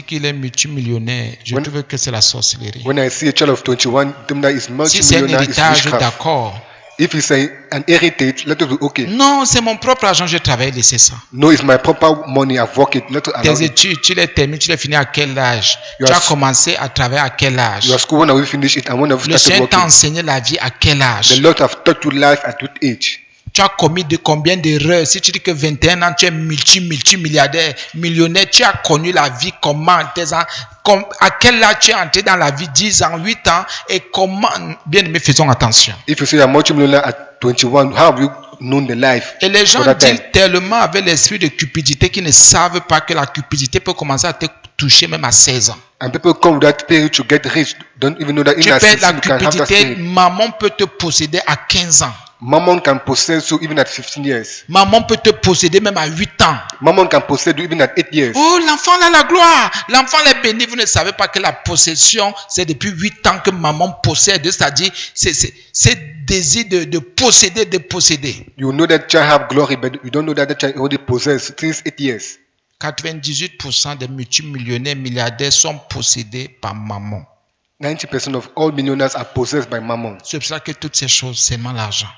dit qu'il est multimillionnaire, je trouve que c'est la sorcellerie. When I see a child of 21, that is Si c'est un multi-millionaire, it's héritage, witchcraft. d'accord. If it's an heritage, let us be okay. Non, c'est mon propre argent, j'ai travaillé, laissez ça. No, it's my proper money. I've worked it. Let us allow Tes it. études, tu les termines, tu les finis à quel âge? You Tu are as commencé à travailler à quel âge? Your school, when have we finished it, and when have we Le started Seigneur t'a working? enseigné la vie à quel âge? The Lord have taught you life at what age? Tu as commis de combien d'erreurs? Si tu dis que 21 ans, tu es multimilliardaire, millionnaire, tu as connu la vie comment? À quel âge tu es entré dans la vie? 10 ans, 8 ans? Et comment? Bien aimé, faisons attention. If you say you're multi-millionaire at 21, how have you known the life? Et les gens for that time? disent tellement avec l'esprit de cupidité qu'ils ne savent pas que la cupidité peut commencer à te toucher même à 16 ans. And people come with that spirit to get rich. Don't even know that in Tu that peux être la season you can have that cupidité, spirit. maman peut te posséder à 15 ans. Mammon can possess you even at 15 years. Maman peut te posséder même à 8 ans. Mammon can possess you even at 8 years. Oh, l'enfant a la gloire. L'enfant est béni. Vous ne savez pas que la possession, c'est depuis 8 ans que maman possède. C'est-à-dire, c'est désir de posséder, de posséder. You know that child have glory, but you don't know that child already possess since 8 years. 98% des multimillionnaires, milliardaires sont possédés par maman. 90% of all millionaires are possessed by mammon. C'est pour ça que toutes ces choses, c'est mal l'argent.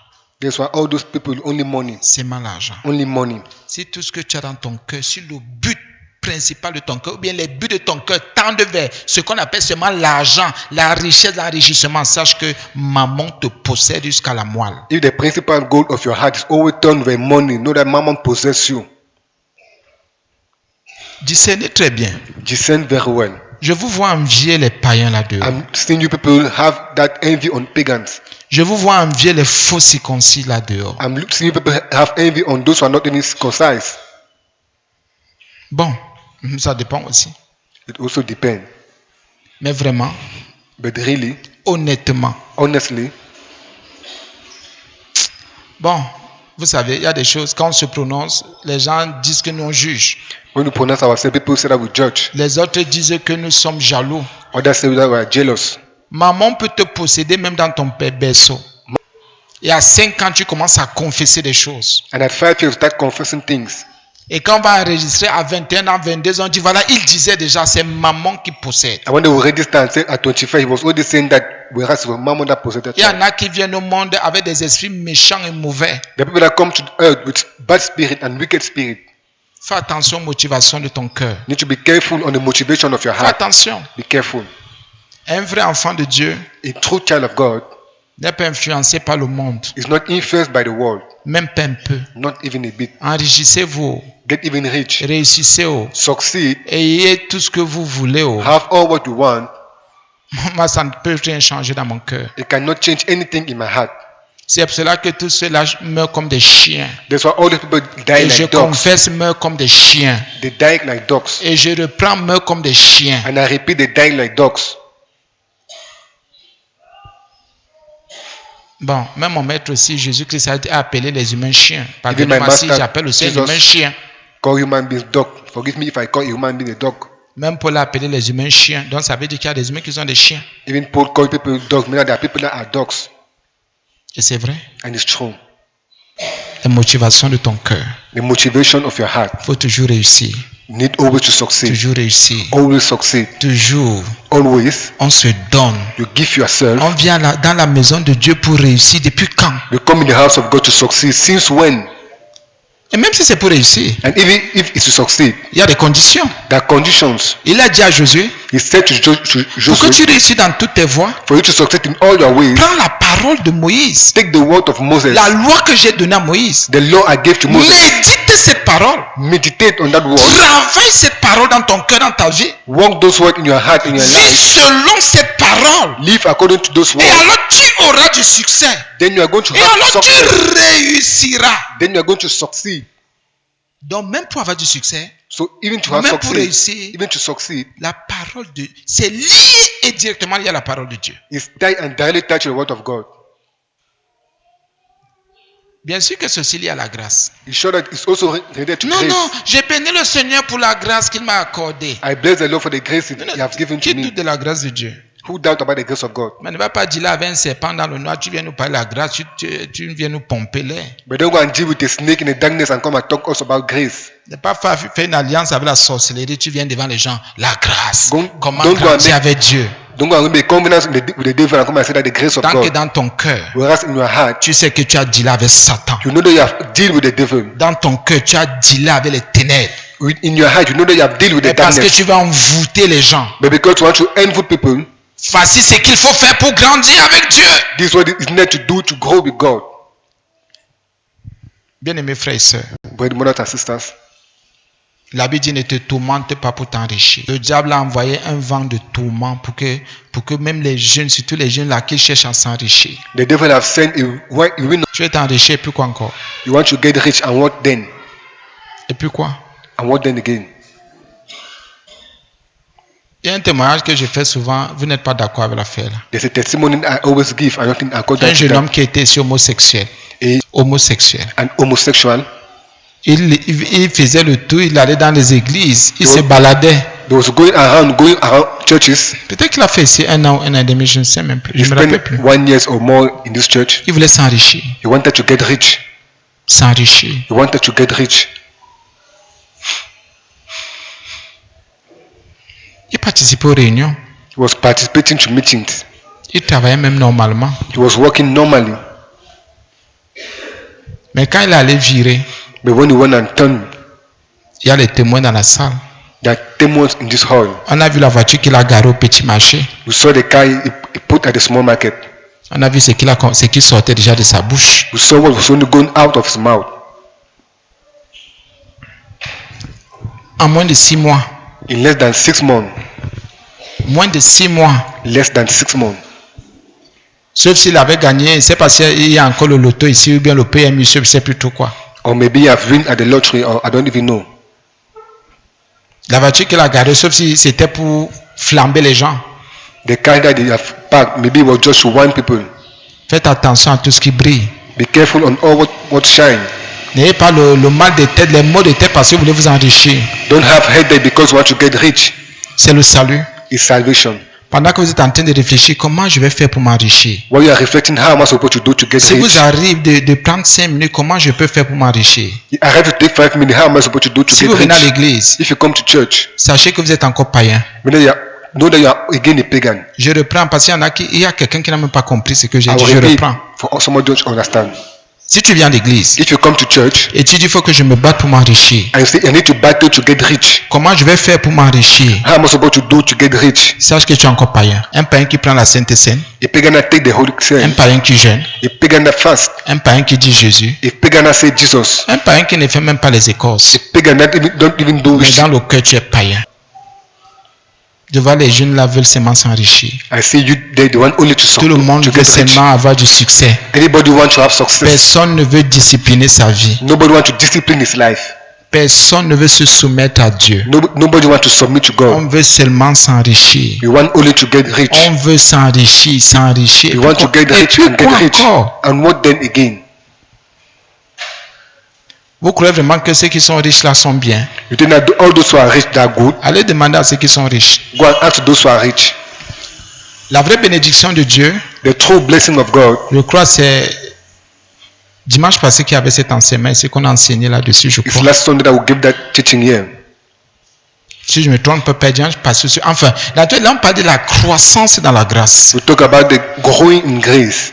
That's why all those people only money. C'est mal l'argent. Only money. Si tout ce que tu as dans ton cœur, si le but principal de ton cœur, ou bien les buts de ton cœur tendent vers ce qu'on appelle seulement l'argent, la richesse, l'enrichissement, sache que maman te possède jusqu'à la moelle. If the principal goal of your heart is always turned by money, know that mammon possess you. Discernez très bien. Discern very well. Je vous vois envier les païens là-dehors. I'm seeing you people have that envy on pagans. Je vous vois envier les faux circoncis là-dehors. I'm seeing you people have envy on those who are not even circumcised. Bon, ça dépend aussi. It also depends. Mais vraiment, But really, honnêtement, honestly, bon, vous savez, il y a des choses, quand on se prononce, les gens disent que nous on juge. when we pronounce ourselves, people say that we judge. Les autres disent que nous sommes jaloux. Others say that we are jealous. Maman peut te posséder même dans ton berceau. Et à 5 ans, tu commences à confesser des choses. And at 5 years, we start confessing things. Et quand on va enregistrer à 21 ans, 22 ans, on dit voilà, il disait déjà, c'est maman qui possède. And when they will register and say at 25, he was already saying that whereas it was mammon that possessed that Il y en child. a qui viennent au monde avec des esprits méchants et mauvais. The people that come to the earth with bad spirit and wicked spirit Fais attention aux motivations de ton cœur. need to be careful on the motivation of your Fais heart. attention. Be careful. Un vrai enfant de Dieu A true child of God n'est pas influencé par le monde, is not influenced by the world, même pas un peu. not even a bit. Enrichissez-vous, Get even rich, réussissez, succeed, ayez tout ce que vous voulez. have all what you want. Moi, ça ne peut rien changer dans mon cœur. It cannot change anything in my heart. C'est pour cela que tous ceux-là meurent comme des chiens. That's why all the people die Et je like dogs. confesse, meurent comme des chiens. They die like dogs. Et je reprends, meurent comme des chiens. And I repeat, they die like dogs. Bon, même mon maître aussi, Jésus-Christ a appelé les humains chiens. Even my Pardonnez-moi si master, j'appelle aussi les Jesus, humains chiens. Call human beings dog. Forgive me if I call a human being a dog. Même Paul a appelé les humains chiens. Donc ça veut dire qu'il y a des humains qui sont des chiens. Even Paul called people dogs. Meaning there are people that are dogs. Et c'est vrai. And it's true. La motivation de ton cœur. The motivation of your heart. Il faut toujours réussir. You need always to succeed. Toujours réussir. Always succeed. Toujours. Always. On se donne. You give yourself. On vient dans la maison de Dieu pour réussir. Depuis quand? You come in the house of God to succeed. Since when? Et même si c'est pour réussir, And even if it's to succeed, il y a des conditions. there are conditions. Il a dit à Josué, He said to pour que Joshua, tu réussisses dans toutes tes voies, for you to succeed in all your ways, prends la parole de Moïse. take the word of Moses, La loi que j'ai donnée à Moïse. the law I gave to Moses. Médite cette parole. Meditate on that word. Travaille cette parole dans ton cœur, dans ta vie. Work those words in your heart, in your Vis life. selon cette parole. Live according to those Et words. alors tu auras du succès. Then you are going to Et have alors success. tu réussiras. Then you are going to succeed. Donc même pour avoir du succès, So even to have même pour succeed, réussir, even to succeed, la parole de c'est lié et directement lié à la parole de Dieu. is tied and directly tied to the word of God. Bien sûr que ceci est lié à la grâce. It's sure that it's also related to Non, grace. non, j'ai béni le Seigneur pour la grâce qu'il m'a accordée. I bless the Lord for the grace Non, non, He has given qui to me. doute de la grâce de Dieu? Who doubt about the grace of God? Mais ne va pas dire là avec un serpent dans le noir, tu viens nous parler de la grâce, tu viens nous pomper l'air. But don't go and deal with a snake in the darkness and come and talk us about grace. Ne pas faire une alliance avec la sorcellerie, tu viens devant les gens, la grâce. Comment don't go grandir and avec Dieu? Don't go and make a covenant with the devil and come and say that the grace of Tant que God. dans ton cœur, Whereas in your heart, tu sais que tu as dealé avec Satan. you know that you have deal with the devil. Dans ton cœur, tu as dealé avec les ténèbres. In your heart, you know that you have deal with Mais the parce que darkness. tu vas envoûter les gens. But because you want to envy people, Voici ce qu'il faut faire pour grandir avec Dieu. this is what it is needed to do to grow with God. Bien-aimés frères et sœurs, Brothers, mothers and sisters, la Bible dit ne te tourmente pas pour t'enrichir. Le diable a envoyé un vent de tourment pour que même les jeunes, surtout les jeunes là qui cherchent à s'enrichir. the devil have sent a wind. Tu veux t'enrichir et puis quoi encore? You want to get rich and what then? Et puis quoi? And what then again? Il y a un témoignage que je fais souvent, vous n'êtes pas d'accord avec l'affaire là. There's a testimony I always give. I don't think I got Un that. jeune homme qui était ici homosexuel. Et Homosexuel. an homosexual. Il faisait le tour, il allait dans les églises, il se baladait. They was going around churches. Peut-être qu'il a fait ici un an et demi, je ne sais même plus. He Je ne me rappelle spent plus. 1 year or more in this church. Il voulait s'enrichir. He wanted to get rich. S'enrichir. He wanted to get rich. Il participait aux réunions. He was participating to meetings. Il travaillait même normalement. He was working normally. Mais quand il allait virer, But when he went and turned, il y a les témoins dans la salle. there are demons in this hall. On a vu la voiture qu'il a garée au petit marché. We saw the car he put at the small market. On a vu ce qui sortait déjà de sa bouche. We saw what was only going out of his mouth. En moins de 6 mois. In less than 6 months. Moins de 6 mois. Less than 6 months. Sauf s'il avait gagné, c'est parce qu'il y a encore le loto ici ou bien le PMU, je ne sais plus tout quoi. Or maybe he have win at the lottery, or I don't even know. La voiture qu'il a garée, sauf si c'était pour flamber les gens. The car that they have parked, maybe it was just to warn people. Faites attention à tout ce qui brille. Be careful on all what shine. N'ayez pas le mal de tête, les maux de tête parce que vous voulez vous enrichir. Don't have headache because you want to get rich. C'est le salut. It's salvation. Pendant que vous êtes en train de réfléchir, comment je vais faire pour m'enrichir? While you are reflecting, how am I supposed to do to get Si rich? vous arrivez de prendre 5 minutes, comment je peux faire pour m'enrichir? I have to take 5 minutes. How am I supposed to do to Si get vous venez à rich? l'église, If you come to church, sachez que vous êtes encore païen. know that you are again a pagan. Je reprends parce qu'il y a quelqu'un qui n'a même pas compris ce que j'ai I dit. will Je repeat reprends. for somebody to understand. Si tu viens à l'église If you come to church et tu dis il faut que je me batte pour m'enrichir, and you say I need to battle to get rich, comment je vais faire pour m'enrichir? how am I supposed to do to get rich? Sache que tu es encore païen. Un païen qui prend la Sainte Seine, A pagan that take the Holy un Spirit, païen qui jeûne, a pagan that fast, un païen qui dit Jésus, a pagan that say Jesus, un païen qui ne fait même pas les écorces. a pagan that don't even do Mais it. dans le cœur, tu es païen. Je vois les jeunes là veulent seulement s'enrichir. I see you there, the one only Tout le monde to veut get rich. seulement avoir du succès. Anybody want to have success? Personne ne veut discipliner sa vie. Nobody want to discipline his life. Personne ne veut se soumettre à Dieu. Nobody want to submit to On God. veut seulement s'enrichir. You want only to get rich. On veut s'enrichir, s'enrichir. You want to get Et rich puis and get quoi rich. encore? And what then again? Vous croyez vraiment que ceux qui sont riches là sont bien? You think that all those who are rich, they are good? Allez demander à ceux qui sont riches. Go and ask those who are rich. La vraie bénédiction de Dieu, The true blessing of God, je crois, c'est dimanche passé qu'il y avait cet enseignement et c'est qu'on a enseigné là-dessus, je it's crois. last Sunday that we give that teaching here. Si je me trompe pas, dimanche passé. Enfin, là on parle de la croissance dans la grâce. We talk about the growing in grace,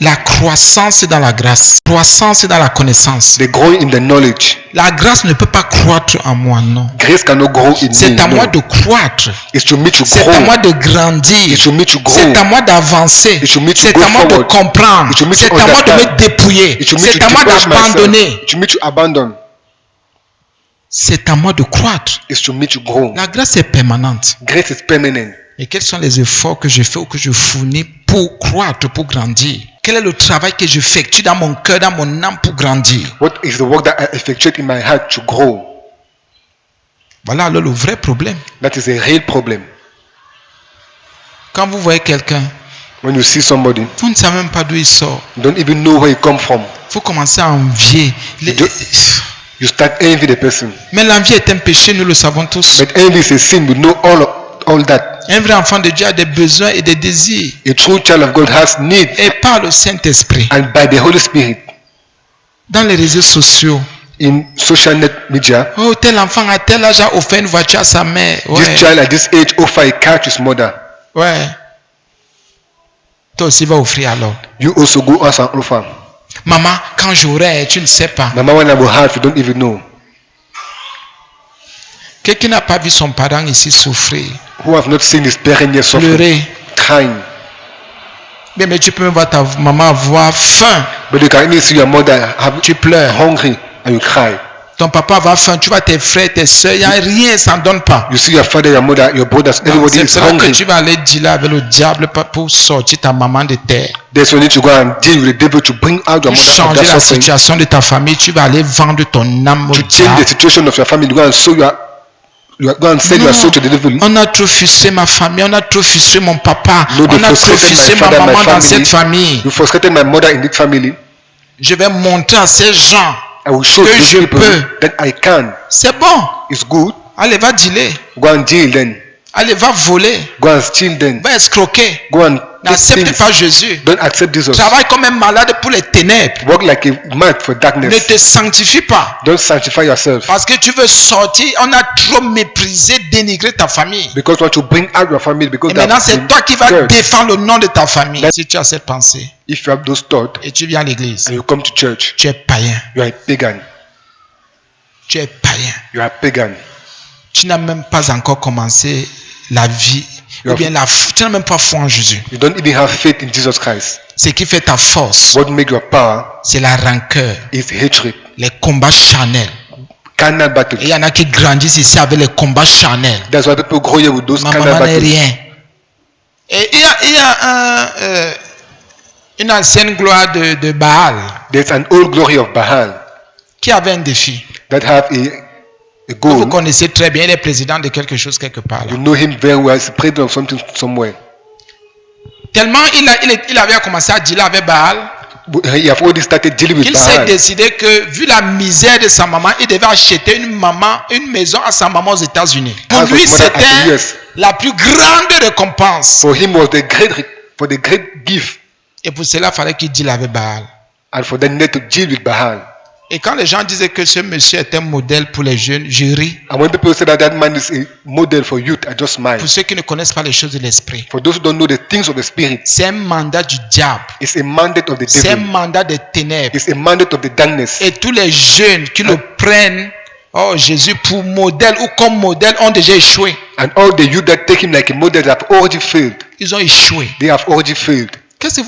La croissance dans la grâce. Croissance dans la connaissance. the growing in the knowledge. La grâce ne peut pas croître en moi, non. Grace cannot grow in C'est me. à moi No. de croître. It's to me to C'est à grow. moi de grandir. It's to me to grow. C'est à moi d'avancer. It should me to C'est go à moi de forward. comprendre. It should me to C'est à moi de understand. me dépouiller. It should me C'est to à moi depose myself. d'abandonner. It should me to abandon. C'est à moi de croître. It's to me to grow. La grâce est permanente. Grace is permanent. Et quels sont les efforts que je fais ou que je fournis pour croître, pour grandir? Quel est le travail que j'effectue dans mon cœur, dans mon âme pour grandir? What is the work that I effectuate in my heart to grow? Voilà alors le vrai problème. That is a real problem. Quand vous voyez quelqu'un, When you see somebody, vous ne savez même pas d'où il sort. you don't even know where he come from. Vous commencez à envier. You start envy the person. Mais l'envie est un péché, nous le savons tous. But envy is a sin. We know all that. Un vrai enfant de Dieu a des besoins et des désirs. A true child of God has need, Et par le Saint-Esprit. and by the Holy Spirit. Dans les réseaux sociaux. In social net media, Oh, tel enfant à tel âge a offert une voiture à sa mère. this Ouais. child at this age offer a car to his mother. Ouais. Toi aussi va offrir alors. You also go ask and offer. Maman, quand j'aurai, tu ne sais pas. Mama, when I will have, you don't even know. Quelqu'un n'a pas vu son parent ici souffrir, Who have not seen his parent yet suffering, pleurer. crying. Bien, mais tu peux même voir ta maman avoir faim. But you can only see your mother have Tu pleures. hungry and you cry. Ton papa va faim. Tu vois tes frères, tes soeurs, il n'y a rien, ça ne donne pas. You see your father, your mother, your brothers, everybody C'est is cela que hungry. tu vas aller dealer avec le diable pour sortir ta maman de terre. There's no need to go and deal with the devil to bring out your Pour mother from changer that la suffering. situation de ta famille, tu vas aller vendre ton âme au To change diable. the situation of your family, go and sow your, go and sell your soul to the devil. On a trop frustré ma famille, on a trop frustré mon papa, No, they on a trop frustrated frustré my ma father, my maman dans family. cette famille. You frustrated my mother in this family. Je vais montrer à ces gens, I will show Que those je people peux. that I can. c'est bon, It's good. allez va dealer, Go and deal then. allez va voler, Go and steal then. va escroquer. Go and take N'accepte things. pas Jésus. Don't accept Jesus. Travaille comme un malade pour les ténèbres. Work like a mad for Ne darkness. te sanctifie pas. Don't sanctify yourself. Parce que tu veux sortir, on a trop méprisé, dénigré ta famille. Because you want to bring out your family. Because Et they maintenant, have c'est been toi qui vas scared. défendre le nom de ta famille. Si tu as cette pensée If you have those thoughts et tu viens à l'église, and you come to church, tu es païen. you are a pagan. Tu es païen. You are a pagan. Tu n'as même pas encore commencé la vie. Ou bien tu n'as même pas foi en Jésus. You don't even have faith in Jesus Christ. Ce qui fait ta force, What makes your power c'est la rancœur, is hatred, les combats charnels. carnal Et battles. il y en a qui grandissent ici avec les combats charnels. That's why people grow here with those Ma carnal maman n'est battles. rien. Et il y a une ancienne gloire de Baal There's an old glory of Baal qui avait un défi. that have a Vous goal. connaissez très bien, il est président de quelque chose quelque part. Là. You know him very well. He's president of something somewhere. Tellement il avait commencé à dealer avec Baal, But he have already started dealing with qu'il s'est Baal. décidé que, vu la misère de sa maman, il devait acheter une maison à sa maman aux États-Unis. Pour House of lui, mother at the c'était US. la plus grande récompense. For him was the great gift. Et pour cela, il fallait qu'il deal avec Baal. And for that need to deal with Baal. Et quand les gens disaient que ce monsieur est un modèle pour les jeunes, je ris. And when people say that that man is a model for youth, I just smile. Pour ceux qui ne connaissent pas les choses de l'esprit, For those who don't know the things of the spirit, c'est un mandat du diable. it's a mandate of the C'est un devil. mandat des ténèbres. It's a mandate of the darkness. Et tous les jeunes qui le prennent, oh Jésus, pour modèle ou comme modèle, ont déjà échoué. And all the youth that take him like a model have already failed. Ils ont échoué. They have already failed. Qu'est-ce que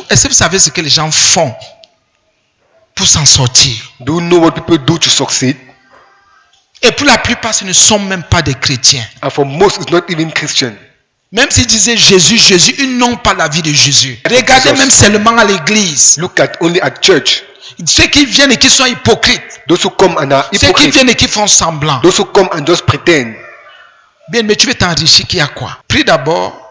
est-ce que vous savez ce que les gens font pour s'en sortir? Do you know what people do to succeed? Et pour la plupart, ce ne sont même pas des chrétiens. And for most, it's not even Christian. Même s'ils disaient Jésus, Jésus, ils n'ont pas la vie de Jésus. Regardez Jesus. même seulement à l'église. Look at only at church. Ceux qui viennent et qui sont hypocrites. Those who come and are Ceux qui hypocrites. viennent et qui font semblant. Those who come and just pretend. Bien, mais tu veux t'enrichir, qu'il y a quoi? Prie d'abord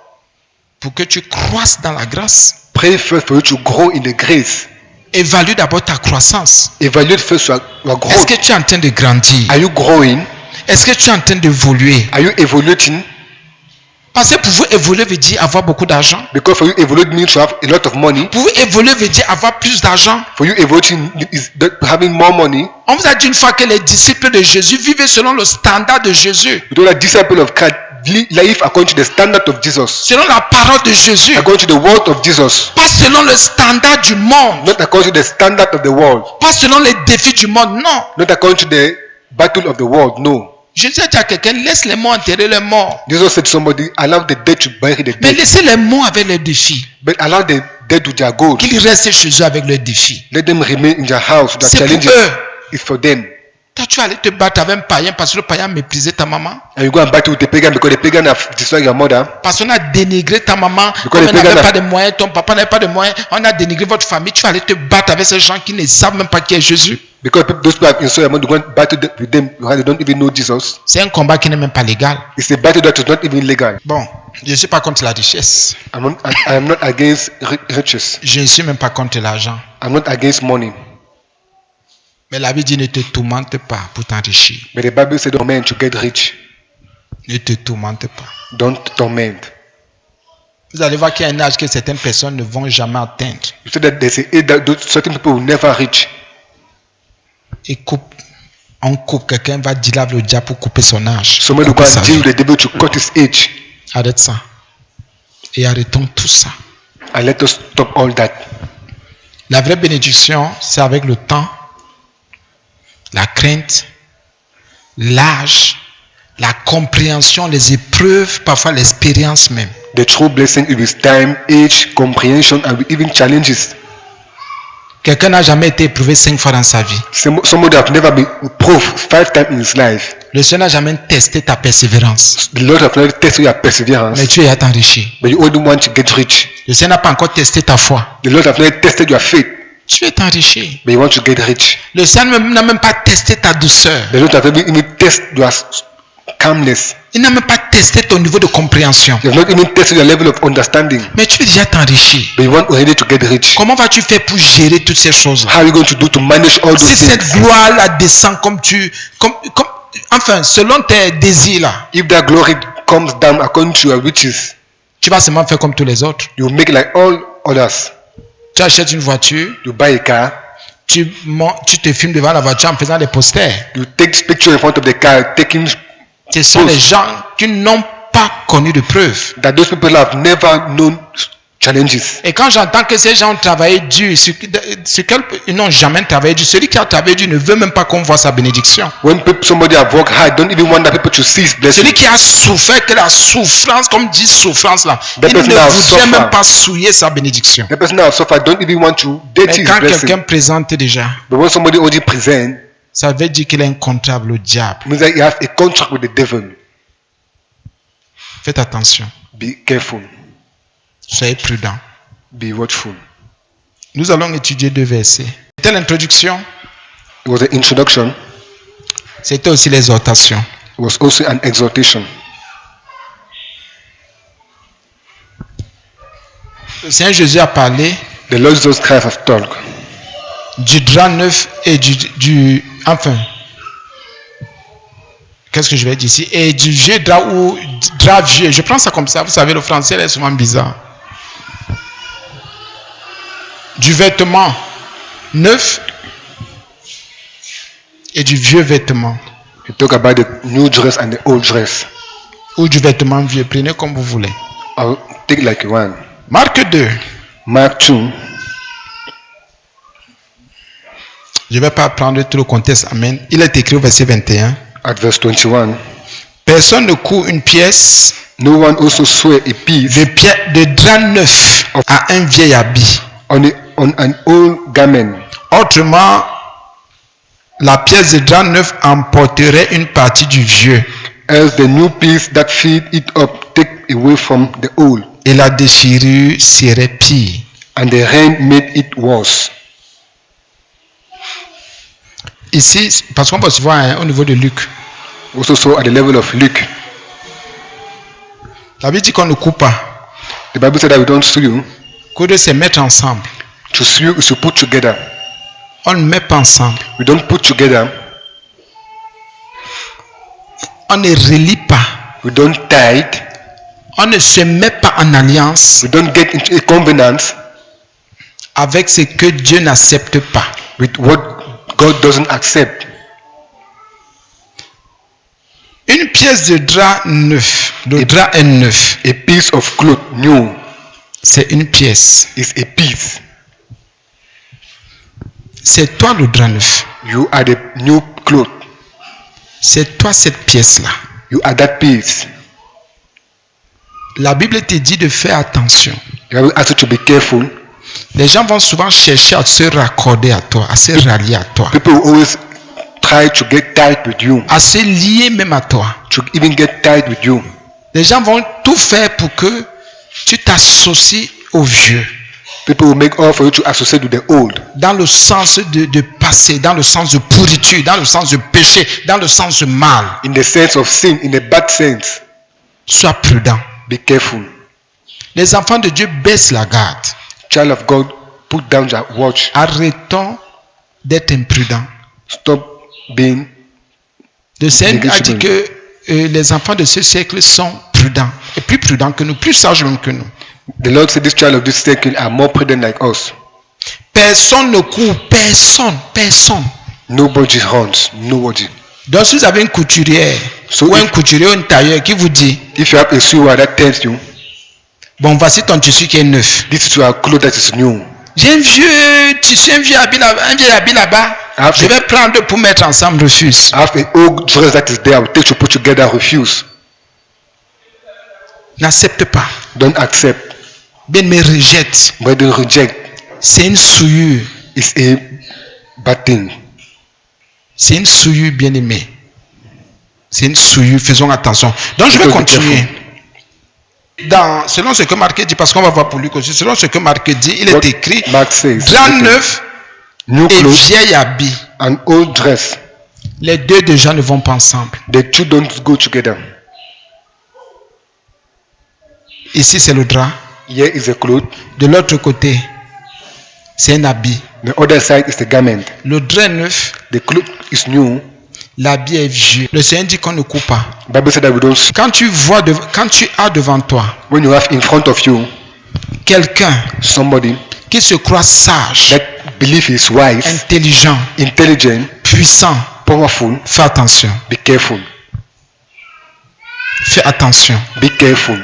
pour que tu croisses dans la grâce. Pray first for you to grow in the grace. Évalue d'abord ta croissance. Evaluate first your Est-ce growth. que tu es en train de grandir? Are you growing? Est-ce que tu es en train d'évoluer? Are you evaluating? Parce que pour vous évoluer veut dire avoir beaucoup d'argent. Because for you evaluate means to have a lot of money. Pour vous évoluer veut dire avoir plus d'argent. For you evaluating is that having more money. On vous a dit une fois que les disciples de Jésus vivaient selon le standard de Jésus. You know that disciple of Christ live according to the standard of Jesus. Selon la parole de Jésus. According to the word of Jesus. Pas selon le standard du monde. Not according to the standard of the world. Pas selon les défis du monde. Non. Not according to the battle of the world. No. Jésus a dit à quelqu'un, laisse les morts enterrer les morts. Jesus said to somebody, allow the dead to bury the Mais dead. laissez les morts avec leurs défis. But allow the dead to their goals. Qu'ils restent chez eux avec leurs défis. Let them remain in their house. The C'est pour challenges eux. is for them. Toi, tu allais te battre avec un païen parce que le païen méprisait ta maman. And you go and battle with the pagan because the pagan have destroyed your mother. Parce qu'on a dénigré ta maman. Because Comme les elle n'avait pagans pas de moyens, ton papa n'avait pas de moyens. On a dénigré votre famille. Tu allais te battre avec ces gens qui ne savent même pas qui est Jésus. Because those people have insulted your mother. You go and battle with them because they don't even know Jesus. C'est un combat qui n'est même pas légal. It's a battle that is not even legal. Bon, je ne suis pas contre la richesse. I'm not against riches. Je ne suis même pas contre l'argent. I'm not against money. Mais la Bible dit ne te tourmente pas pour t'enrichir. But the Bible said, "Oh man, to get rich." Ne te tourmente pas. Don't torment. Vous allez voir qu'il y a un âge que certaines personnes ne vont jamais atteindre. You say that there's an age that certain people will never reach. On coupe, quelqu'un va dealer avec le diable pour couper son âge. Somebody will go and deal with the devil to cut his age. Arrête ça. Et arrêtons tout ça. And let us stop all that. La vraie bénédiction, c'est avec le temps, la crainte, l'âge, la compréhension, les épreuves, parfois l'expérience même. The true blessing is with time, age, comprehension, and with even challenges. Quelqu'un n'a jamais été éprouvé 5 fois dans sa vie. Somebody have never been proved 5 times in his life. Le Seigneur n'a jamais testé ta persévérance. The Lord have never tested your perseverance. Mais tu es t'enrichir. But you only want to get rich. Le Seigneur n'a pas encore testé ta foi. The Lord have never tested your faith. Tu es t'enrichir. But you want to get rich. Le Seigneur n'a même pas testé ta douceur. The Lord have never even tested your calmness. Il n'a même pas testé ton niveau de compréhension. You have not even tested your level of understanding. Mais tu es déjà t'enrichir. But you want already to get rich. Comment vas-tu faire pour gérer toutes ces choses-là? How are you going to do to manage all Si those cette things? gloire-là descend enfin, selon tes désirs là, If that glory comes down according to your riches, tu vas seulement faire comme tous les autres. you make like all others. Tu achètes une voiture, You buy a car, tu te filmes devant la voiture en faisant des posters. you take picture in front of the car, taking Ce sont les gens qui n'ont pas connu de preuves. that those people have never known challenges. Et quand j'entends que ces gens ont travaillé dur, ils n'ont jamais travaillé dur. Celui qui a travaillé dur ne veut même pas qu'on voit sa bénédiction. When somebody have worked hard, don't even want that people to see his blessing. Celui qui a souffert, que la souffrance, comme dit souffrance là, That il ne person that voudrait suffer. même pas souiller sa bénédiction. The person that have suffered don't even want to date Mais his quand blessing. quelqu'un présente déjà, But when somebody already present, ça veut dire qu'il a un contrat avec le diable. it means that you have a contract with the devil. Faites attention, Be careful. soyez prudent. Be watchful. Nous allons étudier 2 versets. C'était l'introduction, It was an introduction. c'était aussi l'exhortation. It was also an exhortation. Le Seigneur Jésus a parlé The Lord Jesus Christ has talked du drap neuf et enfin, qu'est-ce que je vais dire ici? Et du vieux drap ou drap vieux. Je prends ça comme ça. Vous savez, le français est souvent bizarre. Du vêtement neuf et du vieux vêtement. He talk about the new dress and the old dress. Ou du vêtement vieux. Prenez comme vous voulez. I'll take like one. Marc 2. Mark 2. Je ne vais pas prendre tout le contexte. Amen. Il est écrit au verset 21. At verse 21. Personne ne coud une pièce No one also swear a piece de drap neuf à un vieil habit. on an old garment. Autrement, la pièce de drap neuf emporterait une partie du vieux Else the new piece that fit it up take away from the old, et la déchirure serait pire. and the rent made it worse. Ici, parce qu'on peut se voir au niveau de Luc, Also saw at the level of Luke. la Bible dit qu'on ne coupe pas. The Bible said that we don't sue. Que de se mettre ensemble. To sue is to put together. On ne met pas ensemble. We don't put together. On ne relie pas. We don't tithe. On ne se met pas en alliance We don't get into a covenant avec ce que Dieu n'accepte pas. with what God doesn't accept. Une pièce de drap neuf, le drap est neuf, A piece of cloth new c'est une pièce. is a piece. C'est toi le drap neuf. You are the new cloth. C'est toi cette pièce-là. You are that piece. La Bible te dit de faire attention. You have asked you to be careful. Les gens vont souvent chercher à se raccorder à toi, à se rallier à toi, People will always try to get tied with you, à se lier même à toi. to even get tied with you. Les gens vont tout faire pour que tu t'associes au vieux, People will make all for you to associate with the old, dans le sens de passé, dans le sens de pourriture, dans le sens de péché, dans le sens de mal. in the sense of sin, in the bad sense. Sois prudent. Be careful. Les enfants de Dieu baissent la garde. Child of God, put down your watch. Arrêtons d'être imprudents. Stop being. Le Seigneur a dit que les enfants de ce siècle sont prudents. prudents, et plus prudents que nous, plus sages même que nous. The Lord said this child of this circle are more prudent like us. Personne ne court, personne. Nobody hunts, nobody. Donc si vous avez une couturière, So ou un if- couturier ou un tailleur qui vous dit, If you have a sewer that tells you, bon voici ton tissu qui est neuf. this is your clothes that is new. J'ai un vieux tissu, un vieil habit là-bas. Ah, Je vais prendre pour mettre ensemble, refuse. I have a old dress that is there, I will take to put together, refuse. N'accepte pas. Don't accept. Bien me rejette. Brethren, reject. C'est une souillure. It's a bad thing. C'est une souillure, bien aimé. C'est une souillure, faisons attention. Donc je vais continuer. Selon ce que Marc dit, parce qu'on va voir pour lui aussi, selon ce que Marc dit, il What est écrit, Mark says, drap neuf new et clothes vieil habit. and old dress, Les deux déjà ne vont pas ensemble. the two don't go together. Ici c'est le drap. Here is a cloth, De l'autre côté, c'est un habit. the other side is the garment. Le drap neuf, The cloth is new. l'habit est vieux. Le Seigneur dit qu'on ne coupe pas. Bible said that we don't. Quand tu as devant toi When you have in front of you quelqu'un somebody qui se croit sage, that believe is wise, intelligent, intelligent, puissant, powerful, fais attention. be careful. Fais attention. Be careful.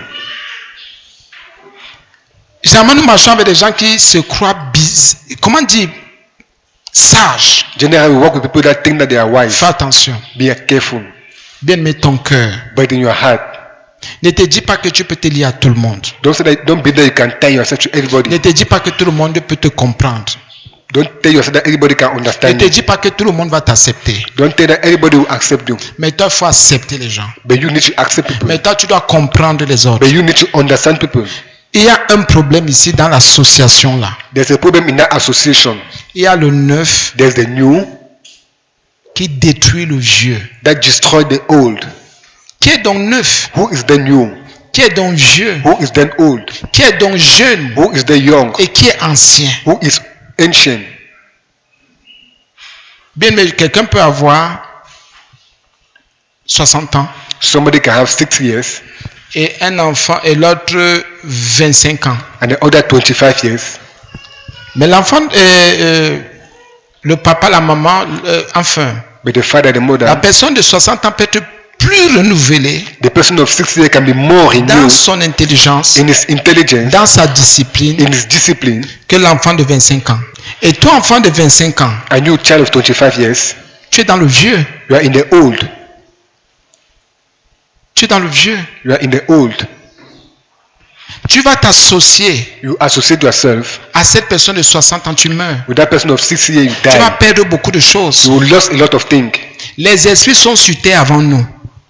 Jamais nous marchons avec des gens qui se croient comment dire, sages. Generally, we work with people that think that they are wise. Fais attention. Be careful. Bien mets ton cœur. But in your heart, Ne te dis pas que tu peux te lier à tout le monde. don't be that you can tie yourself to Ne everybody. te dis pas que tout le monde peut te comprendre. Don't tell yourself that everybody can Ne understand te you. dis pas que tout le monde va t'accepter. Don't tell that everybody will accept you. Mais toi, il faut accepter les gens. But you need to accept people. Mais toi, tu dois comprendre les autres. But you need to understand people. Il y a un problème ici dans l'association là. There's a problem in that association. Il y a le neuf There's the new qui détruit le vieux. that destroyed the old. Qui est donc neuf? Who is the new? Qui est donc vieux? Who is then old? Qui est donc jeune? Who is the young? Et qui est ancien? Who is ancient? Bien, mais quelqu'un peut avoir 60 ans Somebody can have 6 years et un enfant et l'autre 25 ans. and the other 25 years. Mais l'enfant, le papa, la maman, enfin, But the father, the la mother, personne de 60 ans peut être plus renouvelée the person of 6 years can be more dans renewed son intelligence, in his intelligence, dans sa discipline in his discipline. que l'enfant de 25 ans. Et toi, enfant de 25 ans, And you, child of 25 years, tu es dans le vieux. you are in the old. Tu es dans le vieux. You are in the old. Tu vas t'associer You associate yourself à cette personne de 60 ans, tu meurs. with that person of 6 years, you Tu vas die. perdre beaucoup de choses. You will lose a lot of things. Les esprits sont sur terre avant nous.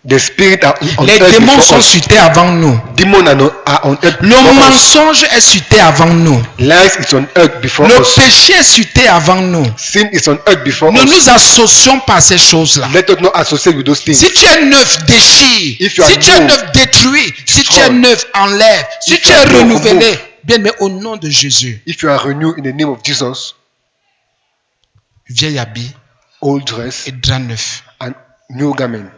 The spirit are on Les earth démons before sont us. sur terre avant nous. Demons are on earth Le before us. mensonge est sur terre avant nous. Lies is on earth before Le us. péché est sur terre avant nous. Sin is on earth before Ne us. nous associons pas à ces choses-là. Let us not associate with those things. Si tu es neuf, déchire. If you are Si tu es new, neuf, détruis. Si tu destroy. es neuf, enlève. Si If tu you es are new, renouvelé, remove. bien, mais au nom de Jésus, If you are renewed in the name of Jesus, vieil habit old dress et drap neuf. and new garment,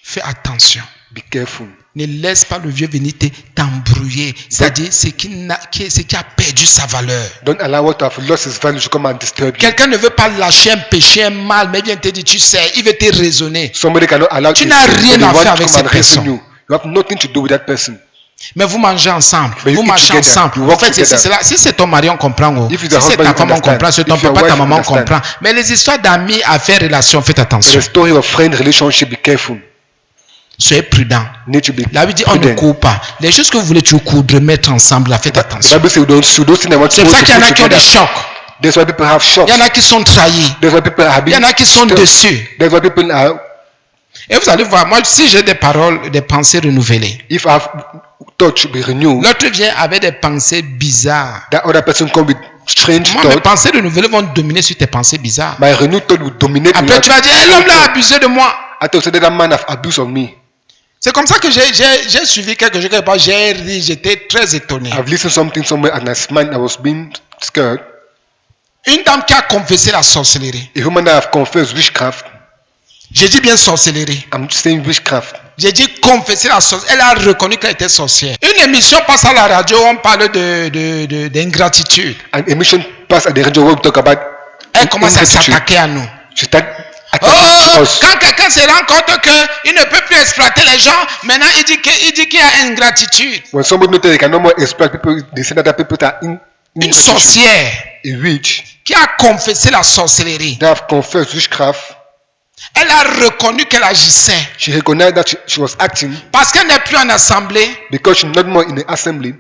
Fais attention. be careful. Ne laisse pas le vieux venir t'embrouiller. C'est-à-dire ce qui a perdu sa valeur. Don't allow what to have lost his value to come and disturb you. Quelqu'un ne veut pas lâcher un péché, un mal, mais vient te dire, tu sais, il veut te raisonner. Somebody cannot allow Tu you n'as to rien they à want faire to avec come cette and reason personne. you. You have nothing to do with that person. Mais vous mangez ensemble, But you vous eat marchez together, ensemble. you En walk fait, together. si c'est ton mari, on comprend. Oh. If it's Si your c'est husband, ta you femme, on understand. comprend. Si c'est ton If your papa, ta wife, you maman, on understand. comprend. Mais les histoires d'amis, affaires, relations, faites But attention. the story of friend relationship, be careful. Soyez prudent. You need to be La Bible dit, on ne prudent. court pas. Les choses que vous voulez tout coudre, mettre ensemble, là, faites The attention. Bible says we don't those things that want C'est to pour ça put qu'il y en a qui ont des together. chocs. That's why people have shocks. Il y en a qui sont trahis. That's why people are Il y en a qui sont dessus. That's why people are. Et vous allez voir, moi, si j'ai des paroles, des pensées renouvelées, If I have thought to be renewed, l'autre vient avec des pensées bizarres. that other person come with strange Moi, mes thought. pensées renouvelées vont dominer sur tes pensées bizarres. My renewed thought will dominate me. Après, tu vas dire, eh, l'homme là a abusé de moi. I thought that man have abused of me. C'est comme ça que j'ai suivi quelque chose, j'ai ri, j'étais très étonné. I've listened something somewhere and I smiled. I was being scared. Une dame qui a confessé la sorcellerie. A woman that have confessed witchcraft. J'ai dit bien sorcellerie. I'm saying witchcraft. J'ai dit confesser la sorcière. Elle a reconnu qu'elle était sorcière. Une émission passe à la radio, on parle d'ingratitude. An emission passed at the radio where we talk about Elle commence à ingratitude. s'attaquer à nous. She start Oh, attacking us. quand quelqu'un se rend compte qu'il ne peut plus exploiter les gens, maintenant il dit qu'il y a ingratitude. When somebody knows they can no more exploit people, they say that other people are Une ingratitude. sorcière A witch, qui a confessé la sorcellerie. they have confessed witchcraft. Elle a reconnu qu'elle agissait. She recognized that she was acting Parce qu'elle n'est plus en assemblée. because she's not more in the assembly.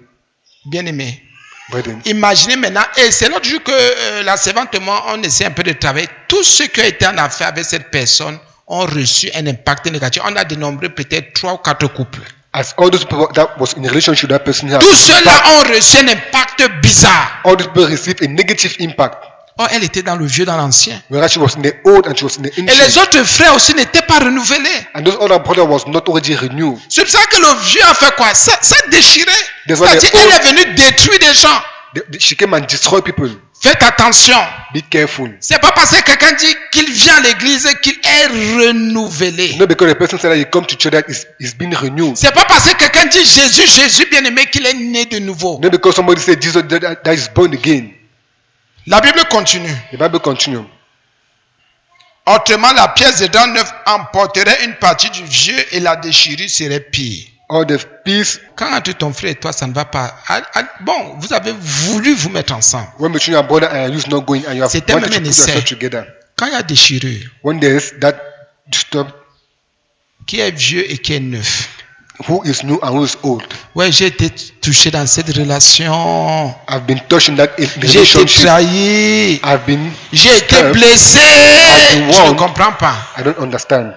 Bien aimé. Brethren, Imaginez maintenant, et c'est l'autre jour que la servante et moi, on essaie un peu de travailler. Tous ceux qui ont été en affaire avec cette personne ont reçu un impact négatif. On a dénombré peut-être 3 ou 4 couples. as all those people that was in a relationship, that person had Tous ceux-là ont reçu un impact bizarre. all these people received a negative impact. Oh, elle était dans le vieux, dans l'ancien. Whereas she was in the old and she was in the Et les ancient. autres frères aussi n'étaient pas renouvelés. And those other brother was not already renewed. C'est pour ça que le vieux a fait quoi? Ça déchiré. That's why C'est-à-dire the elle old- est venue détruire des gens. She came and destroyed people. Faites attention. Be careful. C'est pas parce que quelqu'un dit qu'il vient à l'église qu'il est renouvelé. Not because the person said that he come to church that is being renewed. C'est pas parce que quelqu'un dit Jésus bien aimé qu'il est né de nouveau. Not because somebody said Jesus that is born again. La Bible continue. The Bible continues. Autrement, la pièce de dents neuve emporterait une partie du vieux et la déchirure serait pire. All the peace Quand entre ton frère et toi, ça ne va pas. Bon, vous avez voulu vous mettre ensemble. when between your brother and you is not going and you have C'était wanted même to un put essai. yourself together. Quand il y a déchirure, When there is that disturb, qui est vieux et qui est neuf. who is new and who is old. Ouais, j'ai été touché dans cette relation. I've been touched in that J'ai été relationship. trahi. I've been J'ai été disturbed. blessé. been Je ne wronged. comprends pas. I don't understand.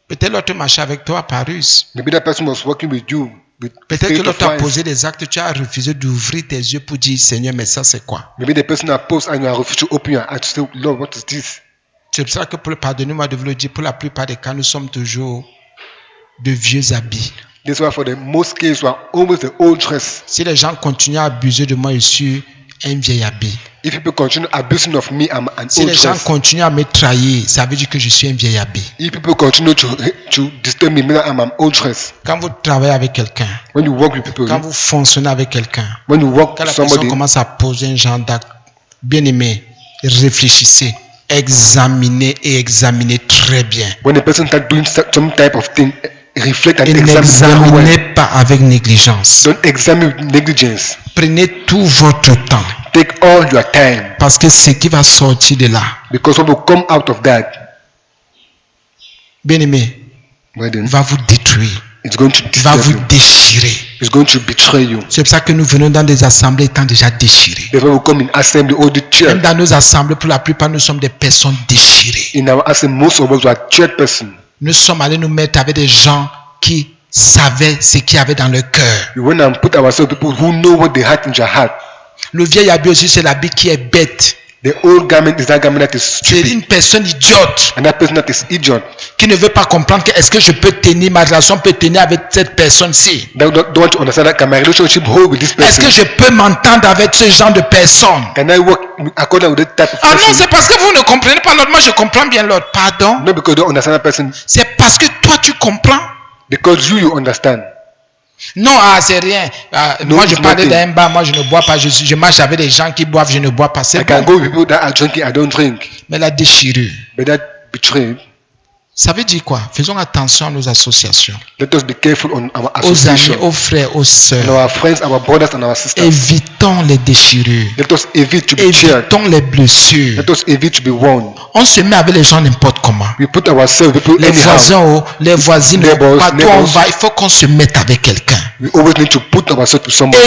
Peut-être l'autre marchait avec toi par ruse. Maybe that person was working with you with Peut-être que spirit of l'autre a violence. posé des actes, tu as refusé d'ouvrir tes yeux pour dire Seigneur, mais ça c'est quoi? Maybe the person that posed and you are refused to open your eyes to say, Lord, what is this? C'est pour ça que pour le pardonnez-moi de vous le dire, pour la plupart des cas, nous sommes toujours de vieux habits. This is why for the most cases we are always the old dress. Si les gens continuent à abuser de moi, je suis un vieil habit. If people continue abusing of me, I'm an Si old les gens dress. continuent à me trahir, ça veut dire que je suis un vieil habit. If people continue to disturb me, meaning I'm an old dress. Quand vous travaillez avec quelqu'un, When you work with people, quand vous fonctionnez avec quelqu'un, when you work quand la with personne somebody, commence à poser un genre d'acte, bien aimé, réfléchissez, examinez et examinez très bien. when the person start doing some type of thing, reflect and Et examine very well. n'examinez pas avec négligence. Don't examine with negligence. Prenez tout votre temps. Take all your time, Parce que ce qui va sortir de là, because what will come out of that, bien aimé, brethren, va vous détruire, it's going to va disturb vous you. déchirer. It's going to betray you. C'est pour ça que nous venons dans des assemblées étant déjà déchirés. Therefore, we come in assembly, all the Même church. dans nos assemblées, pour la plupart, nous sommes des personnes déchirées. In our assembly, most of us were church person. Nous sommes allés nous mettre avec des gens qui savaient ce qu'il y avait dans leur cœur. We went and put ourselves people who know what they had in their heart. Le vieil habit aussi, c'est l'habit qui est bête. The old garment is that garment that is C'est stupid. une personne idiote And that person that is idiot. qui ne veut pas comprendre que est-ce que je peux tenir, ma relation peut tenir avec cette personne-ci. That don't want to understand that can my relationship hold with this Est-ce person? que je peux m'entendre avec ce genre de personne? Can I work according with that type of Ah non, person? c'est parce que vous ne comprenez pas l'autre. Moi, je comprends bien l'autre. Pardon? Not because you don't understand that person, C'est parce que toi, tu comprends. because you understand. Non, c'est rien. No, Moi, je it's parlais nothing. d'un bar. Moi, je ne bois pas. Je marche avec des gens qui boivent. Je ne bois pas. I C'est can bon. go with people that are drinking, I don't drink. Mais la déchirure, But that betrayed. ça veut dire quoi? Faisons attention à nos associations. Let us be careful on our Aux amis, association. aux frères, aux And sœurs. our friends, our brothers and our sisters. Évitons les déchirures. Let us evite to be cheered. Évitons les blessures. Let us evite to be warned. On se met avec les gens n'importe comment. We put ourselves, people Les anyhow. voisins, les voisines, Neighbors, partout on neighbors. va, il faut qu'on se mette avec quelqu'un. We always need to put ourselves to somebody.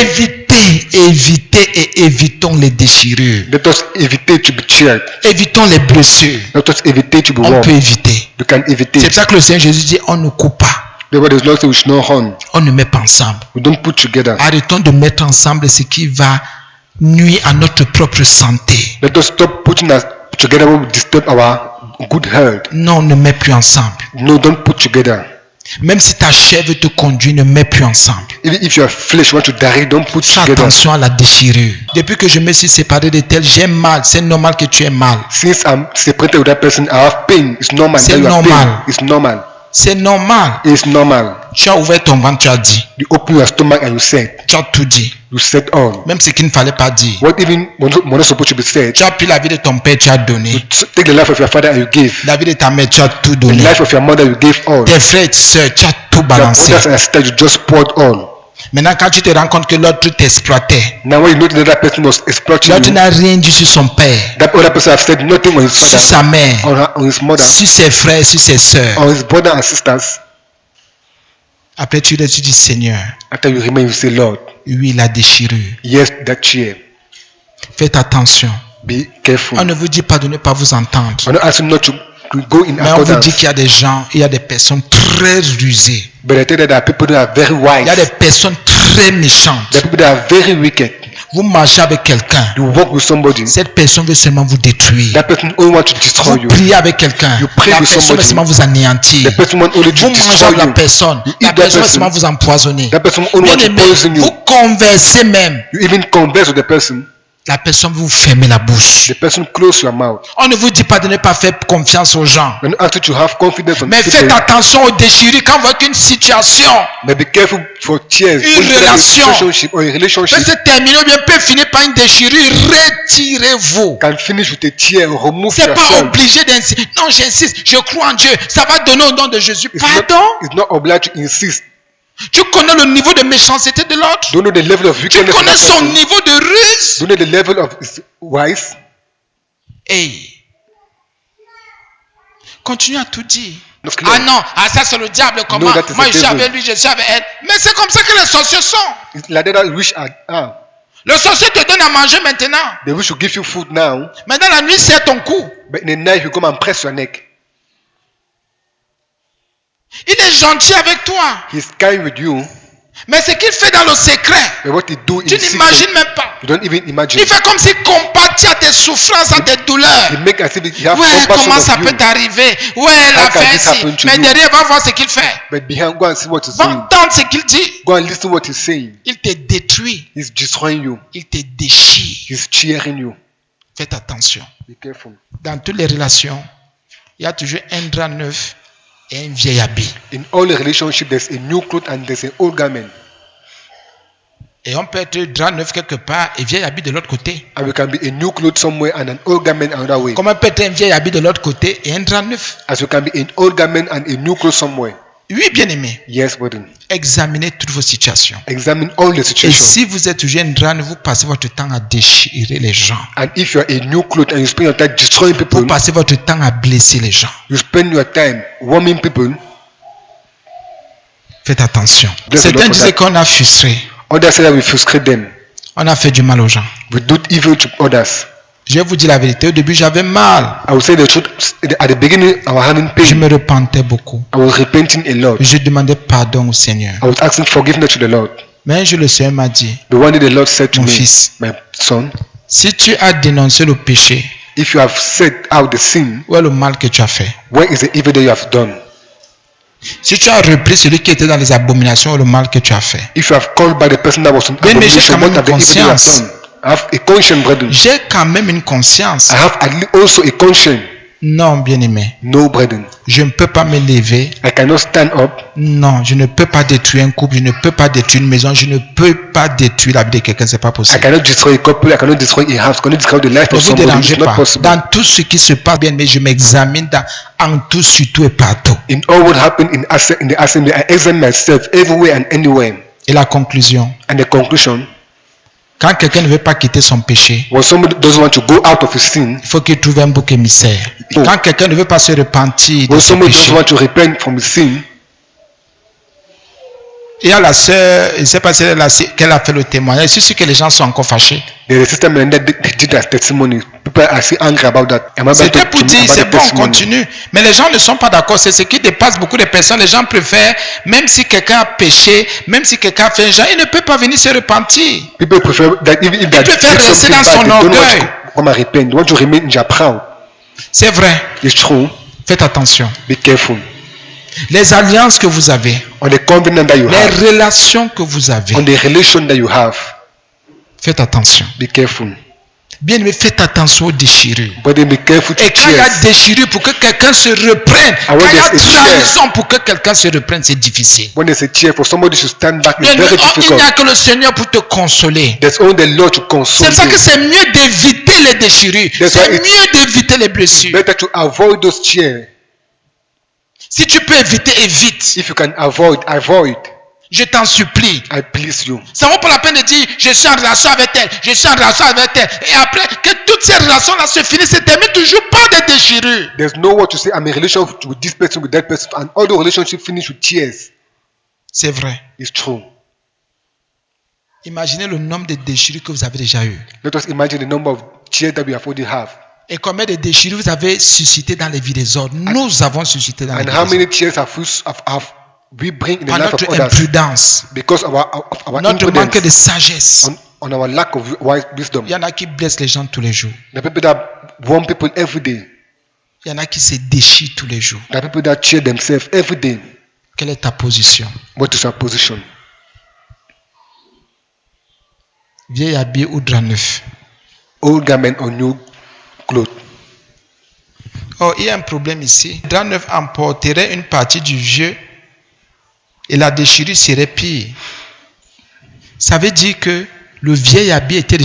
Évitez et évitons les déchirures. Let us evite to be cheered. Évitons les blessures. Let us evite to be On peut warned. éviter. We can evite. C'est pour ça que le Seigneur Jésus dit, on ne coupe pas. Therefore, there's nothing we should not harm. On ne met pas ensemble. We don't put together. Arrêtons de mettre ensemble ce qui va nuire à notre propre santé. Let us stop putting us together what will disturb our good health. Non, on ne met plus ensemble. No, don't put together. Même si ta chair veut te conduire, ne mets plus ensemble. Even if your flesh want to direct, don't put Fais together. attention à la déchirure. Depuis que je me suis séparé de tel, j'ai mal. C'est normal que tu aies mal. Since I'm separated with that person, I have pain. It's normal. C'est That you have normal. pain. It's normal. C'est normal. It's normal. Tu as ouvert ton ventre, tu as dit. You open your stomach and you said. Tu as tout dit. You said all. Même ce qu'il ne fallait pas dire. What even was not supposed to be said. Tu as pris la vie de ton père, tu as You donné. take the life of your father and you gave. La vie de ta mère, tu as tout The donné. life of your mother you gave all. Tes frères et tes sœurs, tu as tout Your balancé. brothers and sisters you just poured all. Maintenant, quand tu te rends compte que l'autre t'exploitait, Now when you know the other person was exploiting l'autre you, n'a rien dit sur son père, that other person have said nothing on his sur father, sa mère, on his mother, sur ses frères, sur ses sœurs. on his brother and sisters. Après, tu dis, Seigneur, After you remain, you say, Lord, oui, la déchirure. yes, that chair. Faites attention. Be careful. On ne vous dit pas de ne pas vous entendre. I'm not asking not to go in Mais on vous dit accordance. qu'il y a des gens, il y a des personnes très rusées. But I tell you that there are people that are very Il y a wise. des personnes très méchantes. There are people that are very wicked. Vous marchez avec quelqu'un. You walk with somebody. Cette personne veut seulement vous détruire. That person only wants to destroy Vous you. priez avec quelqu'un. You pray La with personne veut somebody. seulement vous anéantir. The person wants only Vous to mangez destroy avec la you. personne. You La eat that personne veut person. seulement vous empoisonner. That person only wants to Bien-aimé, poison you. vous conversez même. You even converse with the person. La personne vous ferme la bouche. The person close your mouth. On ne vous dit pas de ne pas faire confiance aux gens. When you ask you to have confidence on Mais faites people, attention aux déchirures quand vous voyez qu'une situation but be careful for tears. Une When you have a relation. relationship or a peut relationship se terminer ou bien peut finir par une déchirure. Retirez-vous. can finish with a tear. Remove C'est pas yourself. obligé d'insister. Non, j'insiste. Je crois en Dieu. Ça va donner au nom de Jésus. It's Pardon? it's not obliged to insist. Tu connais le niveau de méchanceté de l'autre? Don't know the level of Tu wickedness of connais that son person. niveau de ruse? Don't know the level of his wise. Hey. Continue à tout dire. Look, Ah non, ah ça c'est le diable. Comment? No, that is Moi the je suis devil. avec lui, je suis avec elle. Mais c'est comme ça que les sorciers sont. It's like that wish are. Le sorcier te donne à manger maintenant. They wish to give you food now, Maintenant la nuit c'est ton cou. but in the night you come and press your neck. Il est gentil avec toi. He's kind with you, Mais ce qu'il fait dans le secret, but what he do in tu secret, n'imagines même pas. you don't even imagine. Il fait comme s'il compatit à tes souffrances, à tes douleurs. He make as if he have Ouais, compassion comment ça of peut you, t'arriver? Ouais, elle a How can fait this ci. happen to Mais you? derrière, va voir ce qu'il fait. but behind, go and see what he's Va saying. entendre ce qu'il dit. Go and listen what he's saying. Il te détruit. He's destroying you. Il te déchire. He's cheering you. Faites attention. Be careful. Dans toutes les relations, il y a toujours un drap neuf et un vieil habit. In all the relationships, there's a new cloth and there's an old garment. Et on peut être drap neuf quelque part et vieil habit de l'autre côté. And we can be a new cloth somewhere and an old garment another way. Comme on peut être un vieil habit de l'autre côté et un drap neuf. As we can be an old garment and a new cloth somewhere. Oui, bien aimé. Yes, brethren. Examinez toutes vos situations. Examine all the Et situations. si vous êtes toujours un drap neuf, vous passez votre temps à déchirer les gens. And if you are a new cloth and you spend your time destroying people, Vous passez votre temps à blesser les gens. you spend your time warming people, Faites attention. Bless the Lord Certains for disaient that. qu'on a frustré. others say that we frustrate them. On a fait du mal aux gens. We do evil to others. Je vais vous dire la vérité. Au début, j'avais mal. I will say the truth. At the beginning, I was having Je pain. me repentais beaucoup. I was repenting a lot. Je demandais pardon au Seigneur. I was asking forgiveness to the Lord. Mais un jour, le Seigneur m'a dit, The one day the Lord said to mon me, fils, my son, si tu as dénoncé le péché, if you have set out the sin, où est le mal que tu as fait? where is the evil that you have done? Si tu as repris celui qui était dans les abominations, où est le mal que tu as fait? If you have called by the person that was in Mais j'ai abomination, quand même what have the evil you have conscience. done? I have a conscience, brethren. J'ai quand même une conscience. I have also a conscience. Non, bien-aimé. No, brethren. Je ne peux pas me lever. I cannot stand up. Non, je ne peux pas détruire un couple. Je ne peux pas détruire une maison. Je ne peux pas détruire la vie de quelqu'un. C'est pas I possible. cannot destroy a couple. I cannot destroy a house. I cannot destroy the life Ne of vous somebody. dérangez It's not pas. possible. Dans tout ce qui se passe, bien, mais je m'examine en tout, surtout et partout. In all what happened in the assembly, I examine myself everywhere and anywhere. Et la conclusion, And the conclusion, quand quelqu'un ne veut pas quitter son péché, when somebody doesn't want to go out of his sin, il faut qu'il trouve un bouc émissaire. Oh. Quand quelqu'un ne veut pas se repentir de when son somebody péché, doesn't want to repent from his sin, il y a la sœur, je ne sais pas si qu'elle a fait le témoignage. Je suis sûr que les gens sont encore fâchés. there's a sister man that did that testimony. People are still angry about that. I'm about C'était to pour dire, about c'est the bon, on testimony. continue. Mais les gens ne sont pas d'accord. C'est ce qui dépasse beaucoup de personnes. Les gens préfèrent, même si quelqu'un a péché, même si quelqu'un a fait un genre, il ne peut pas venir se repentir. People prefer that even if they préfère did rester something dans bad, son they don't want orgueil. to come and repent. They want to remain in their proud. C'est vrai. It's true. Faites attention. Be careful. Les alliances que vous avez, On the covenant that you les have, relations que vous avez, on the relation that you have, faites attention. be careful. Bien aimé, faites attention aux déchirures. But be careful to Et quand il y a cheers. déchirure pour que quelqu'un se reprenne, when quand il y a there's a cheer. trahison pour que quelqu'un se reprenne, c'est difficile. When there's a cheer for somebody to stand back, it's Bien aimé, very il n'y difficult. a que le Seigneur pour te consoler. There's only the Lord to C'est console pour ça que you. c'est mieux d'éviter les déchirures. That's C'est why mieux d'éviter les blessures. Better to avoid those cheers. Si tu peux éviter, évite. If you can avoid. Je t'en supplie. I please you. Ça vaut pas la peine de dire je suis en relation avec elle, je suis en relation avec elle. Et après que toutes ces relations-là se finissent, se terminent toujours par des déchirures. There's no word to say I'm in a relationship with this person, with that person, and all the relationships finish with tears. C'est vrai. It's true. Imaginez le nombre de déchirures que vous avez déjà eu. Let us imagine the number of tears that we have already have. Et combien de déchirures vous avez suscité dans les vies des autres. Nous avons suscité dans les And vies how des many autres. tears have we bring in the Par life of notre others imprudence, because of our notre manque de imprudence, sagesse. on our lack of wisdom. Il y en a qui blessent les gens tous les jours. The people that warn people every day, Il y en a qui se déchirent tous les jours. the people that cheer themselves every day. Quelle est ta position? What is our position? Vieil habit ou drap neuf? Old garment or new clothes? Oh, il y a un problème ici. Le drap neuf emporterait une partie du vieux et la déchirure serait pire. Ça veut dire que le vieil habit était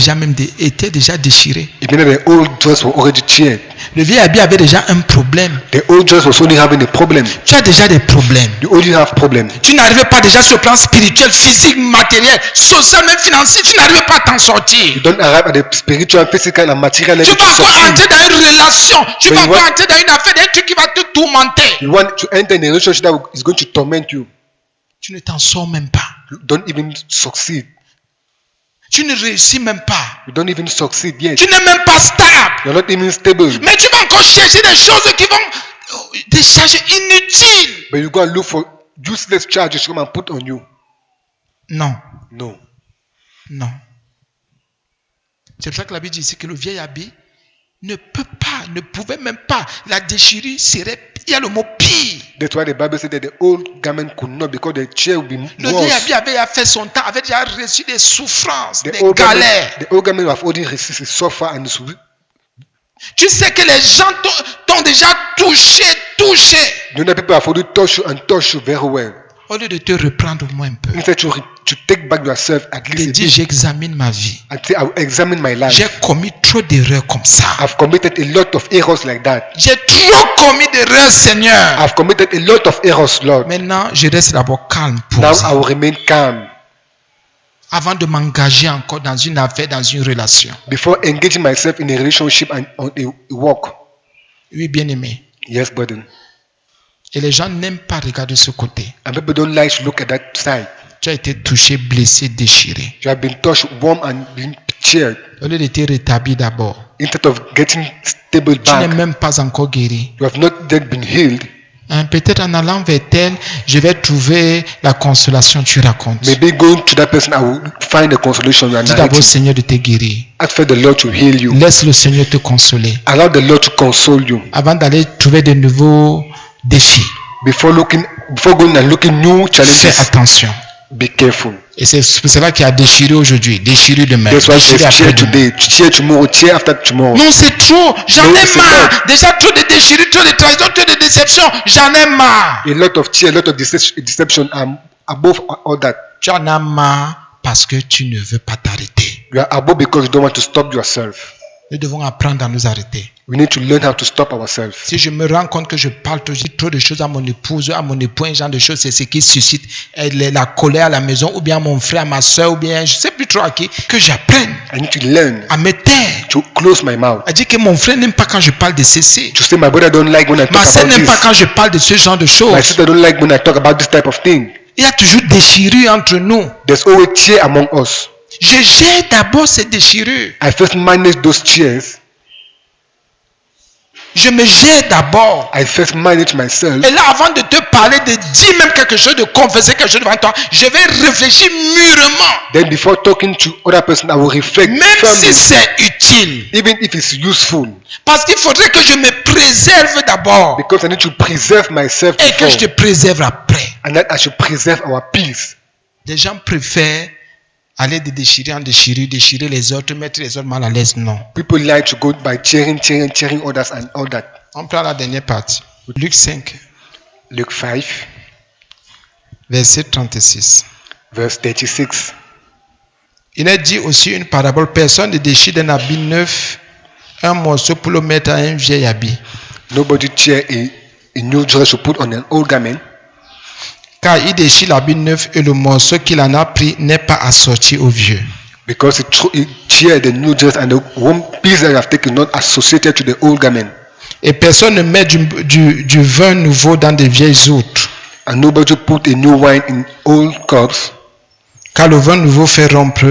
déjà déchiré. It means that the old dress was already cheered. Le vieil habit avait déjà un problème. The old dress was only having a problem. Tu as déjà des problèmes. You only have problems. Tu n'arrivais pas déjà sur le plan spirituel, physique, matériel, social, même financier. Tu n'arrivais pas à t'en sortir. You don't arrive at the spiritual, physical, and material Tu level vas to encore succeed. entrer dans une relation. Tu Mais vas you encore want- entrer dans une affaire, d'un truc qui va te tourmenter. You want to enter in a relationship that is going to torment you. Tu ne t'en sors même pas. You don't even succeed. Tu ne réussis même pas. You don't even succeed yet. Tu n'es même pas stable. You're not even stable. Mais tu vas encore chercher des choses qui vont... Des charges inutiles. But you go and look for useless charges to come and put on you. Non, No. non. C'est pour ça que la Bible dit ici que le vieil habit ne pouvait même pas. La déchirure serait... Il y a le mot pire. That's why the Bible said that the old garment could not, because the chair would be Le vieil worse. habit avait fait son temps, avait déjà reçu des souffrances, The des old galères. garment have already received suffer and is Tu sais que les gens t'ont déjà touché. you know, people have already touched you and touched you very well. Au lieu de te reprendre au moins un peu. Instead to take back yourself at De least a dire, bit j'examine ma vie. and say, I will examine my J'ai life. commis trop d'erreurs comme ça. I've committed a lot of errors like that. J'ai trop commis d'erreurs, Seigneur. I've committed a lot of errors, Lord. Maintenant, je reste d'abord calme, Now posé, I will remain calm avant de m'engager encore dans une affaire, dans une relation. before engaging myself in a relationship and on a walk. Oui, bien aimé. Yes, brother. Et les gens n'aiment pas regarder ce côté. And people don't like to look at that side. Tu as été touché, blessé, déchiré. You have been touched, warm, and been cheered. Au lieu de te rétablir d'abord, Instead of getting stable tu n'es back, même pas encore guéri. you have not yet been healed. Hein, peut-être en allant vers elle, je vais trouver la consolation, tu racontes. Maybe going to that person, I will find a consolation. And Dis d'abord, Seigneur, de te guérir. ask for the Lord to heal you. Laisse le Seigneur te consoler. Allow the Lord to console you Avant d'aller trouver de nouveaux défis, before going and looking new fais challenges. attention. Be careful. Et c'est pour cela qu'il y a déchiré aujourd'hui, déchiré demain, That's why déchiré there's cheer après-demain. today, cheer tomorrow, cheer after tomorrow. Non, c'est trop. J'en Mais ai c'est marre. vrai. Déjà trop de déchirures, trop de trahisons, trop de déceptions. J'en ai marre. A lot of cheer, a lot of deception. Above all that, Tu en as marre parce que tu ne veux pas t'arrêter. you are above because you don't want to stop yourself. Nous devons apprendre à nous arrêter. We need to learn how to stop ourselves. Si je me rends compte que je parle trop de choses à mon épouse, à mon époux, un genre de choses, c'est ce qui suscite la colère à la maison, ou bien à mon frère, à ma soeur, ou bien je ne sais plus trop à qui, que j'apprenne I need to learn à me taire. to close my mouth. À dire que mon frère n'aime pas quand je parle de ceci. To say my brother don't like when I Ma talk soeur about n'aime pas this. quand je parle de ce genre de My choses. sister don't like when I talk about this type of thing. Il y a toujours déchirure entre nous. There's always cheer among us. Je gère d'abord ces déchirures. I first manage those cheers. Je me gère d'abord. I first manage myself. Et là, avant de te parler, de dire même quelque chose, de confesser quelque chose devant toi, je vais réfléchir mûrement. Then before talking to other person, I will reflect Même firmly, si c'est utile. even if it's useful, Parce qu'il faudrait que je me préserve d'abord. because I need to preserve myself Et que before, je te préserve après. and that I should preserve our peace. Des gens préfèrent aller de déchirer en déchirer, déchirer les autres, mettre les autres mal à l'aise. Non. People like to go by cheering others and all that. On prend la dernière partie. Luc 5, Luke 5, verset 36. verse 36. Il est dit aussi une parabole. Personne ne déchire d'un habit neuf un morceau pour le mettre à un vieil habit. Nobody tear a new dress to put on an old garment, Car il déchire l'habit neuf et le morceau qu'il en a pris n'est pas assorti au vieux. because it tear the new dress and the one piece that you have taken not associated to the old garment. Et personne ne met du vin nouveau dans des vieilles outres. And nobody put a new wine in old cups, Car le vin nouveau fait rompre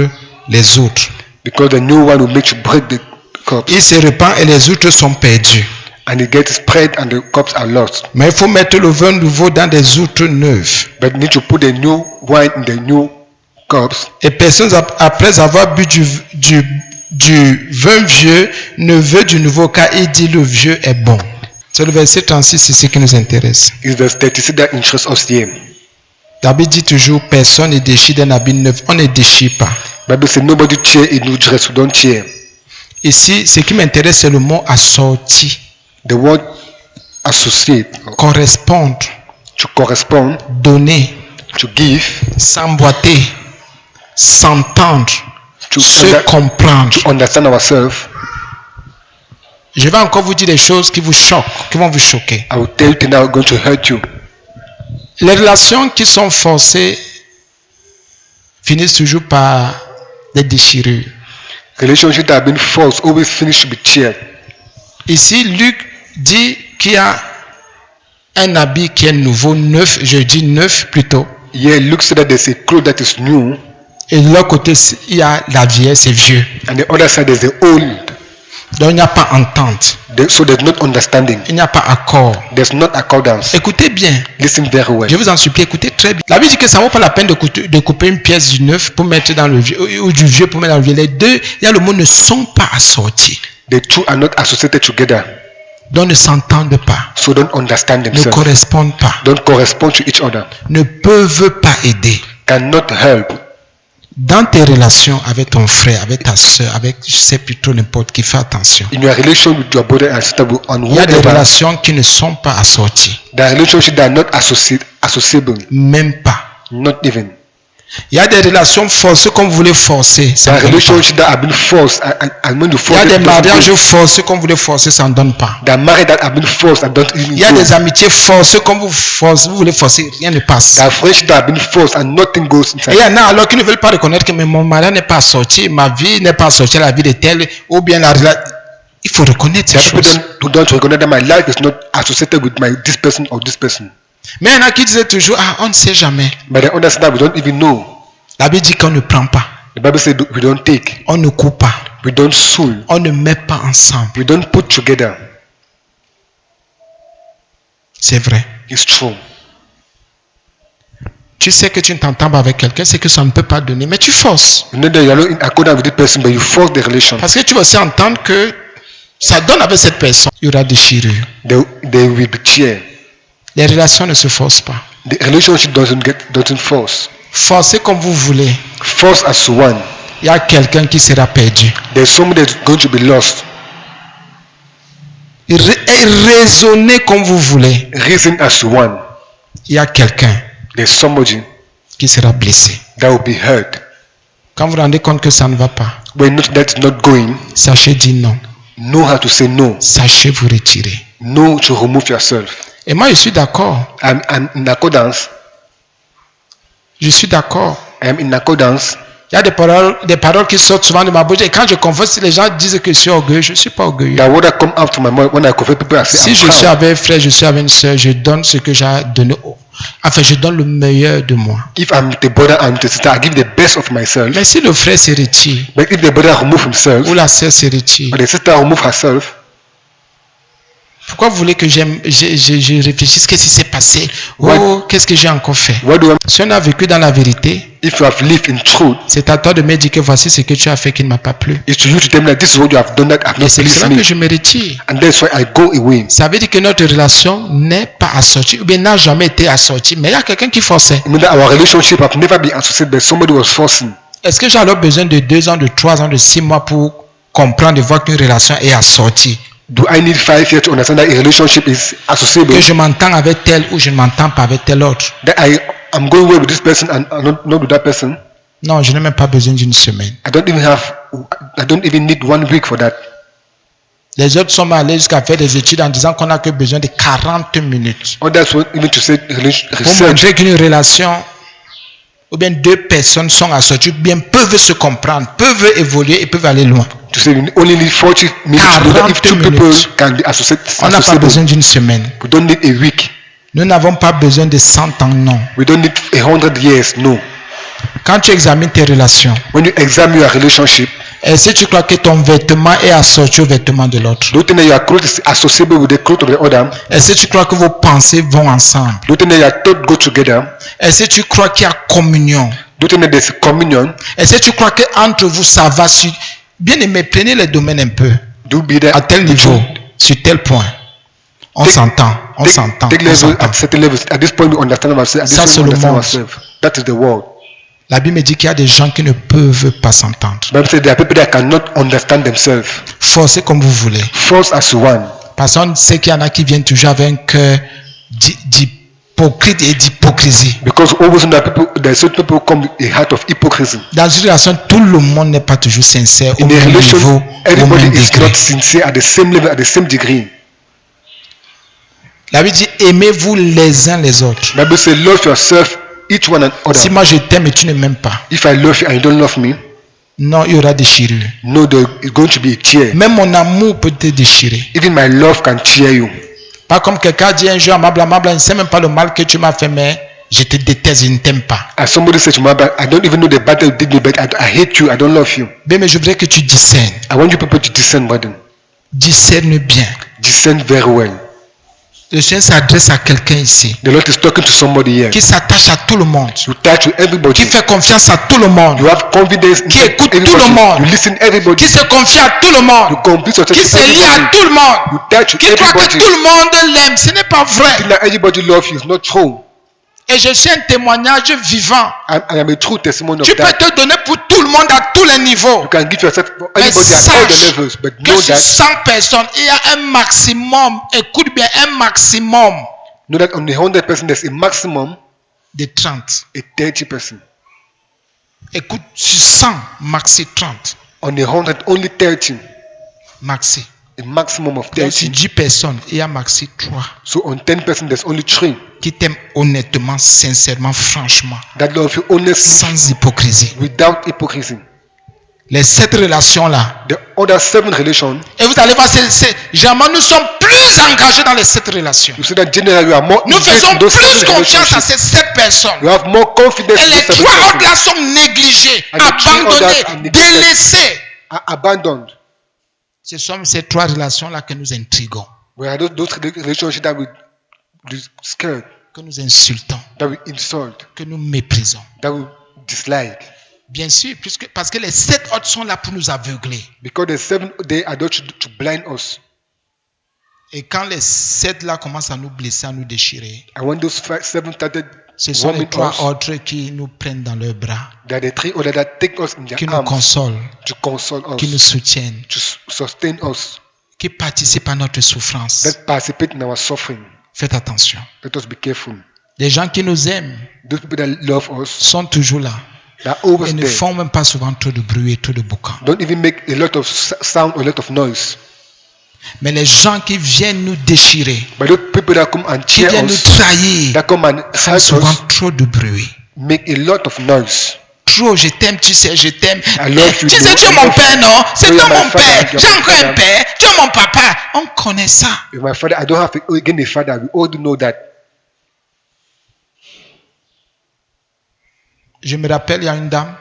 les outres. because the new wine will make you break the cups, Il se répand et les outres sont perdues. and it gets spread and the cups are lost. Mais il faut mettre le vin nouveau dans des outres neuves. But you need to put the new wine in the new cups, Et personne, après avoir bu du vin vieux, ne veut du nouveau, car il dit le vieux est bon. C'est le verset 36, c'est ce qui nous intéresse. is verse 36 that interests us here. David dit toujours, personne ne déchire d'un habit neuf. On ne déchire pas. Bible says nobody tear a new dress, we don't tear. Ici, ce qui m'intéresse, c'est le mot assorti. The word associate, Correspondre, to correspond, donner, to give, s'emboîter, s'entendre, to, se comprendre. to understand ourselves. Je vais encore vous dire des choses qui vous choquent, qui vont vous choquer. I will tell you things that are going to hurt you. Les relations qui sont forcées finissent toujours par des déchirures. Relationships that have been forced always finish with tear. Ici, Luc dit qu'il y a un habit qui est nouveau, neuf, je dis neuf plutôt. Here, Luke said that there's a cloth that is new, Et de l'autre côté, il y a la vieille, c'est vieux. and the other side there's the old. Donc il n'y a pas entente, So there's not understanding. il n'y a pas accord. There's not accordance. Écoutez bien, Listen very well. je vous en supplie, écoutez très bien. La Bible dit que ça ne vaut pas la peine de couper une pièce du neuf pour mettre dans le vieux, ou du vieux pour mettre dans le vieux. Les deux, il y a le mot ne sont pas assortis. The two are not associated together, Donc ne s'entendent pas, so don't understand ne themselves. correspondent pas, Don't correspond to each other. ne peuvent pas aider. Cannot help. Dans tes relations avec ton frère, avec ta soeur, avec je sais plutôt n'importe qui, fais attention. In your relation with your brother and sister, on Il y a des whatever, relations qui ne sont pas assorties, the relationship that are not associable, même pas. not even. Il y a des relations forcées comme vous voulez forcer, ça The ne donne pas. relationship that have been forced and when you Il y force a it, des it doesn't mariages go. forcés comme vous voulez forcer, ça ne donne pas. The marriage that have been forced and don't even Il y a go. des amitiés forcées comme vous voulez forcer, rien ne passe. The friendship that have been forced and nothing goes Et il y inside. en a alors qui ne veulent pas reconnaître que mais mon mariage n'est pas sorti, ma vie n'est pas sortie, la vie de tel, ou bien la relation. Il faut reconnaître ces There are people choses. who don't recognize that my life is not associated with this person or this person. Mais il y en a qui disaient toujours, ah, on ne sait jamais. But they understand that we don't even know. La Bible dit qu'on ne prend pas, The Bible says we don't take, on ne coupe pas, we don't sue, on ne met pas ensemble. we don't put together. C'est vrai. It's true. Tu sais que tu ne t'entends pas avec quelqu'un, c'est que ça ne peut pas donner, mais tu forces. You know that you are not in accordance with this person, but you force the relation. Parce que tu vas aussi entendre que ça donne avec cette personne. Il y aura déchirure. They will be tear. Les relations ne se forcent pas. The relationship doesn't force. Forcez comme vous voulez. Force as one. Il y a quelqu'un qui sera perdu. There's somebody that's going to be lost. Et raisonnez comme vous voulez. Reason as one. Il y a quelqu'un There's somebody qui sera blessé. that will be hurt. Quand vous vous rendez compte que ça ne va pas, When not, that's not going, sachez dire non. know how to say no. Sachez vous retirer. Know to remove yourself. Et moi, je suis d'accord. I'm in accordance. Je suis d'accord. I'm in accordance. Il y a des paroles qui sortent souvent de ma bouche. Et quand je confesse, les gens disent que je suis orgueilleux. Je ne suis pas orgueilleux. That what I come out from my mouth when I confess people, I say Si I'm je suis proud. avec un frère, je suis avec une soeur, je donne ce que j'ai donné. Enfin, je donne le meilleur de moi. If I'm with a brother and with a sister, I give the best of myself. Mais si le frère se retire, But if the brother remove himself, ou la soeur se retire, or the sister remove herself, pourquoi vous voulez que je réfléchisse? Qu'est-ce qui s'est passé? What- Oh, qu'est-ce que j'ai encore fait? what do I? Si on a vécu dans la vérité, If you have lived in truth, c'est à toi de me dire que voici ce que tu as fait qui ne m'a pas plu. it's to you to tell me that this is what you have done that have Et not c'est pour pleased cela que me, je me retire. and that's why I go away. Ça veut dire que notre relation n'est pas assortie, ou bien n'a jamais été assortie, mais il y a quelqu'un qui forçait. I mean that our relationship have never been associated, but somebody was forcing. Est-ce que j'ai alors besoin de 2 ans, de 3 ans, de 6 mois pour comprendre et voir qu'une relation est assortie? Do I need 5 years to understand that a relationship is associable? Que je m'entends avec tel ou je ne m'entends pas avec tel autre? That I'm going well with this person and not with that person? Non, je n'ai même pas besoin d'une semaine. I don't even need 1 week for that. Les autres sont allés jusqu'à faire des études en disant qu'on n'a que besoin de 40 minutes. Others want even to say Pour research montrer qu'une relation ou bien 2 personnes sont assorties, bien peuvent se comprendre, peuvent évoluer et peuvent aller loin. to say you only need 40 minutes to know that if 40 2 people minutes. can be associated. On n'a pas besoin d'une semaine. We don't need a week. Nous n'avons pas besoin de 100 ans, non. We don't need 100 years. No. Quand tu examines tes relations, When you examine your relationship, est-ce que tu crois que ton vêtement est assorti au vêtement de l'autre? do you think that your clothes is associable with the clothes of the other? Est-ce que tu crois que vos pensées vont ensemble? Do you think that your thoughts go together? Est-ce que tu crois qu'il y a communion? Do you think that there's communion? Est-ce que tu crois que entre vous ça va sur... Bien aimé, prenez les domaines un peu. Do be there À tel niveau, sur tel point. On s'entend, on s'entend, Take on level s'entend. at certain levels. At this point, we understand ourselves. At this Ça, point, c'est we le understand monde. ourselves. That is the world. La Bible me dit qu'il y a des gens qui ne peuvent pas s'entendre. The Bible says there are people that cannot understand themselves. Forcez comme vous voulez. Force as one. Parce qu'on sait qu'il y en a qui viennent toujours avec un cœur d'hypocrite et d'hypocrisie. Because always know that there's certain people come with a heart of hypocrisy. Dans une relation, tout le monde n'est pas toujours sincère au In a même relation, niveau, au everybody même is degré. not sincere at the same level, at the same degree. La Bible dit aimez-vous les uns les autres. The Bible says love yourself, each one another. Si moi je t'aime et tu ne m'aimes pas, If I love you and you don't love me, non, il y aura déchirure. know there is going to be a tear. Même mon amour peut te déchirer. Even my love can tear you. Pas comme quelqu'un dit un jour à Mabla, je ne sais même pas le mal que tu m'as fait, mais je te déteste, je ne t'aime pas. As somebody said to me, I don't even know the battle you did me, but I hate you, I don't love you. Bien, mais je voudrais que tu discernes. I want you people to discern, brother. Discerne bien. Discern very well. Le Seigneur s'adresse à quelqu'un ici The Lord is talking to somebody here. qui s'attache à tout le monde, You touch to everybody. qui fait confiance à tout le monde, You have confidence in qui écoute tout le everybody. monde, You listen everybody. qui se confie à tout le You monde, complete yourself qui to se lie à everybody. tout le monde, You touch to qui croit que everybody. tout le monde l'aime. Ce n'est pas vrai. Think that everybody loves you. It's not true. Et je suis un témoignage vivant. I am a true testimony Tu of peux that. te donner pour tout le monde à tous les niveaux. You can give yourself for Mais anybody at all the sache levels, but que know sur that 100 personnes, il y a un maximum, écoute bien, un maximum on the 100 person there's a maximum de 30. a 30 person. Écoute, sur 100, maxi 30. On the 100 only 30. Maxi. A maximum of Donc, sur 30. 10 personnes, il y a maxi 3 So on 10 person there's only 3 qui t'aiment honnêtement, sincèrement, franchement, that love you honestly sans hypocrisie. without hypocrisy. Les 7 relations-là. The other 7 relations, Et vous allez voir, généralement, nous sommes plus engagés dans les 7 relations. you see that generally you are more Nous engaged faisons in those plus 7 confiance à relationships. ces 7 personnes. You have more confidence Et in les those 7 3 autres relations. là sont négligés, And the 3 others are abandonnés, neglected. délaissés. Are abandoned. Ce sont ces 3 relations-là que nous intriguons, We are those relationships that we scared, que nous insultons, that we insult, que nous méprisons. that we dislike. Bien sûr, parce que les 7 autres sont là pour nous aveugler. Because the 7 they are there to blind us. Et quand les 7 là commencent à nous blesser, à nous déchirer, And when those 7 started ce sont les warming 3 us, autres qui nous prennent dans leurs bras, there are the 3 others that take us in their qui nous arms consolent, to console qui nous us, soutiennent, to sustain us, qui participent à notre souffrance. that participate in our suffering. Faites attention. Let us be careful. Les gens qui nous aiment Those people that love us, sont toujours là they are always et ne there. font même pas souvent trop de bruit et trop de boucan. Don't even make a lot of sound or a lot of noise. Mais les gens qui viennent nous déchirer, But those people that come and qui cheer viennent nous us, trahir, that come and font hurt souvent us, trop de bruit. make a lot of noise. Trop, je t'aime, tu sais, je t'aime. I love you, Tu sais, no, tu es I mon love père, you. non? C'est You toi are my mon father, père. you are J'ai my encore un father. père. Tu es mon papa. On connaît ça. You're my father. I don't have again a father. We all do know that. Je me rappelle, il y a une dame.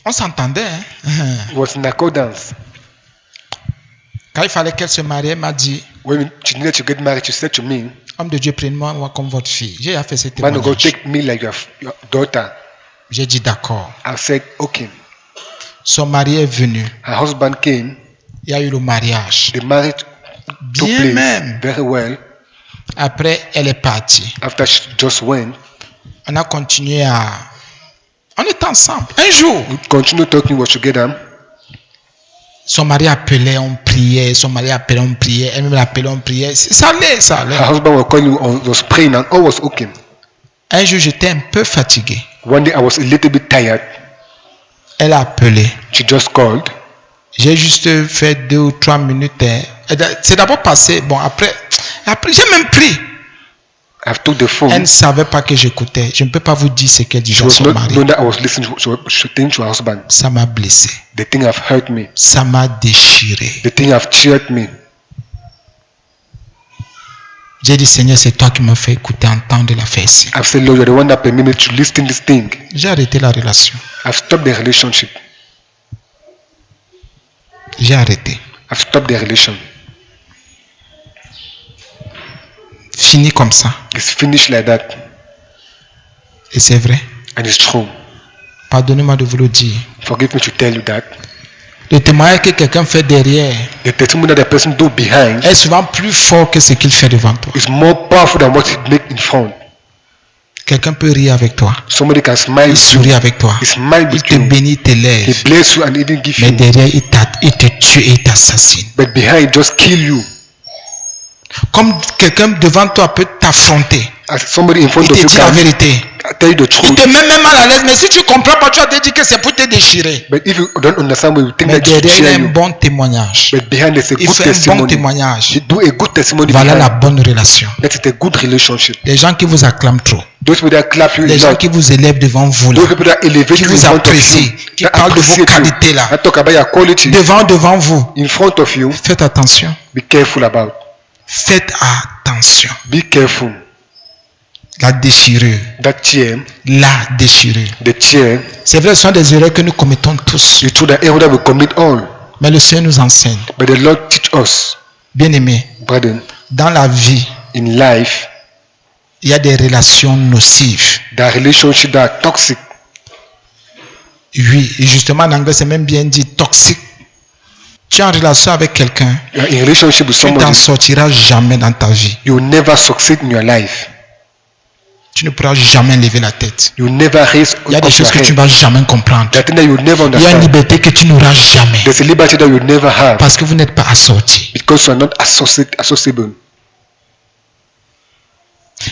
On s'entendait. Hein? It was in accordance. Quand il fallait qu'elle se marie, elle m'a dit, When she needed to get married, she said to me, homme de Dieu, prenez-moi comme votre fille. J'ai fait ce man of God, témoignage. take me like your daughter. J'ai dit d'accord. I said, okay. Son mari est venu. Her husband came. Il y a eu le mariage. The marriage took Bien place même. very well. Après, elle est partie. After she just went, On a continué à On était ensemble. Un jour, We continued talking, we were together. son mari appelait, on priait. Son mari appelait, on priait. Elle-même l'appelait, on priait. Ça allait, ça allait. Her husband was calling, was praying, and all was okay. Un jour, j'étais un peu fatigué. One day I was a little bit tired. Elle a appelé. She just called. J'ai juste fait 2 ou 3 minutes. C'est d'abord passé. Bon, après j'ai même pris. I took the phone. Elle ne savait pas que j'écoutais. Je ne peux pas vous dire ce qu'elle She disait à was son not mari. knowing that I was listening to her husband. Ça m'a blessé. The thing have hurt me. Ça m'a déchiré. The thing have cheered me. J'ai dit, Seigneur, c'est toi qui m'as fait écouter, entendre la fête ici. I've said, Lord, you're the one that permitted me to listen this thing. J'ai arrêté la relation. I've stopped the relationship. J'ai arrêté. I've stopped the relation. Fini comme ça. It's finished like that. Et c'est vrai. And it's true. Pardonnez-moi de vous le dire. Forgive me to tell you that. Le témoignage que quelqu'un fait derrière The testimony that the person do behind est souvent plus fort que ce qu'il fait devant toi. is more powerful than what he make in front. Quelqu'un peut rire avec toi. Somebody can smile Il with sourit you. avec toi. He smile Il with te you. bénit, il te He lève. bless you and even give Mais you. derrière, il te tue et il t'assassine. But behind, just kill you. Comme quelqu'un devant toi peut t'affronter. As somebody in front Il of te you dit la can vérité. tell you the Il truth. te met même mal à l'aise. Mais si tu comprends pas, tu vas te dire que c'est pour te déchirer. But if you don't understand, you think Mais that you derrière, il y a share un you. bon témoignage. But behind, there's a Il good fait un bon testimony. témoignage. You do a good testimony Voilà la behind. bonne relation. That is a good relationship. Les gens qui vous acclament trop. Those people that clap you a Les gens lot. qui vous élèvent devant vous là. Those people that elevate Qui you in vous front of apprécient. you. Qui That parlent de vos appreciate qualités you. là. That talk about your quality Devant vous. in front of you. Faites attention. Be careful about. Faites attention. Be careful. La déchirure. That tear, La déchirure. the tear, C'est vrai, ce sont des erreurs que nous commettons tous. it's true that error that we commit all. Mais le Seigneur nous enseigne. But the Lord teach us, Bien-aimés, brethren, dans la vie, in life, il y a des relations nocives. that relationships that are toxic. Oui, et justement en anglais, c'est même bien dit toxique. Tu es en relation avec quelqu'un, You are in relationship with tu n'en somebody, sortiras jamais dans ta vie. you will never succeed in your life. Tu ne pourras jamais lever la tête. You will never raise Il y a des up choses your que tu ne head. vas jamais comprendre. That thing that you will never Il y a une understand. liberté que tu n'auras jamais. There's a liberty that you will never have Parce que vous n'êtes pas assortis. because you are not associable.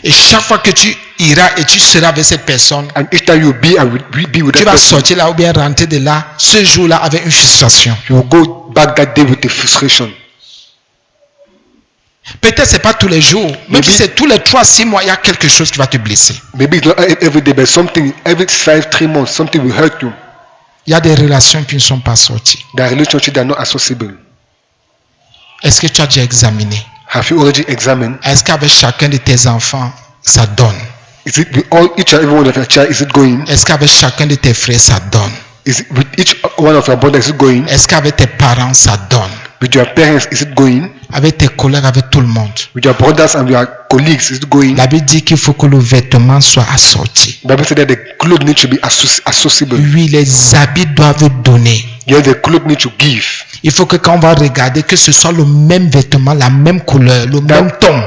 Et chaque fois que tu iras et tu seras avec cette personne, And each time you be with tu that vas person, sortir là ou bien rentrer de là, ce jour-là avec une frustration. you will go back that day with the frustration. Peut-être c'est pas tous les jours, même si Maybe- c'est tous les 3-6 mois, il y a quelque chose qui va te blesser. Maybe it's not every day, but something every 5-3 months, something will hurt you. Il y a des relations qui ne sont pas sorties. That relationship that are not associable. Est-ce que tu as déjà examiné? Have you already examined? Est-ce qu'avec chacun de tes enfants, ça donne? Is it with each and every one of your child? Is it going? Est-ce qu'avec chacun de tes frères, ça donne? Is it with each one of your brothers? Is it going? Est-ce qu'avec tes parents, ça donne? With your parents? Is it going? Avec tes collègues, avec tout le monde? With your brothers and your colleagues? Is it going? La Bible dit qu'il faut que le vêtement soit assorti. The Bible said that the clothes need to be associable. Oui, les habits doivent donner. Yeah, the clothes need to give. Il faut que quand on va regarder, que ce soit le même vêtement, la même couleur, le même ton.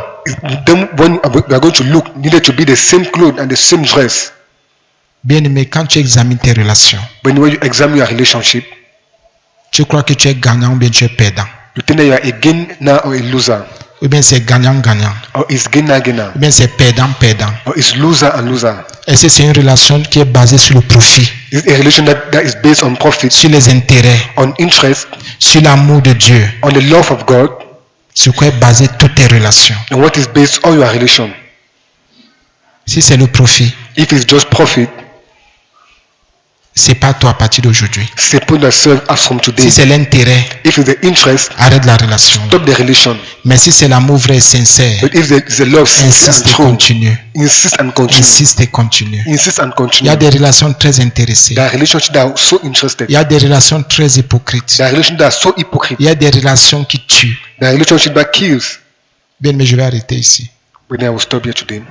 Then when we are going to look, needed to be the same clothes and the same dress. Bien aimé, quand tu examines tes relations, But when you examine your relationship, tu crois que tu es gagnant ou bien tu es perdant? you think that you are a gainer or a loser, Ou bien c'est gagnant-gagnant? or is gainer, Ou bien c'est perdant-perdant? or is loser and loser. Est-ce que c'est une relation qui est basée sur le profit, Is a relation that is based on profit, sur les intérêts, on interest, sur l'amour de Dieu? on the love of God, Sur quoi est basée toutes tes relations? and what is based on your relation? Si c'est le profit, If it's just profit, c'est pas toi à partir d'aujourd'hui. c'est put yourself as from today. Si c'est l'intérêt, If it's the interest, arrête la relation. stop the relation. Mais si c'est l'amour vrai et sincère, But if it's the love sincere insiste and et true, continue. insist and continue. Insiste et continue. Insist and Il y continue. a des relations très intéressées. There are relationships that are so interested. Il y a des relations très hypocrites. There are relationships that are so hypocrite. Il y a des relations qui tuent. There are relationships that kills. Bien, mais je vais arrêter ici. But then I will stop here today.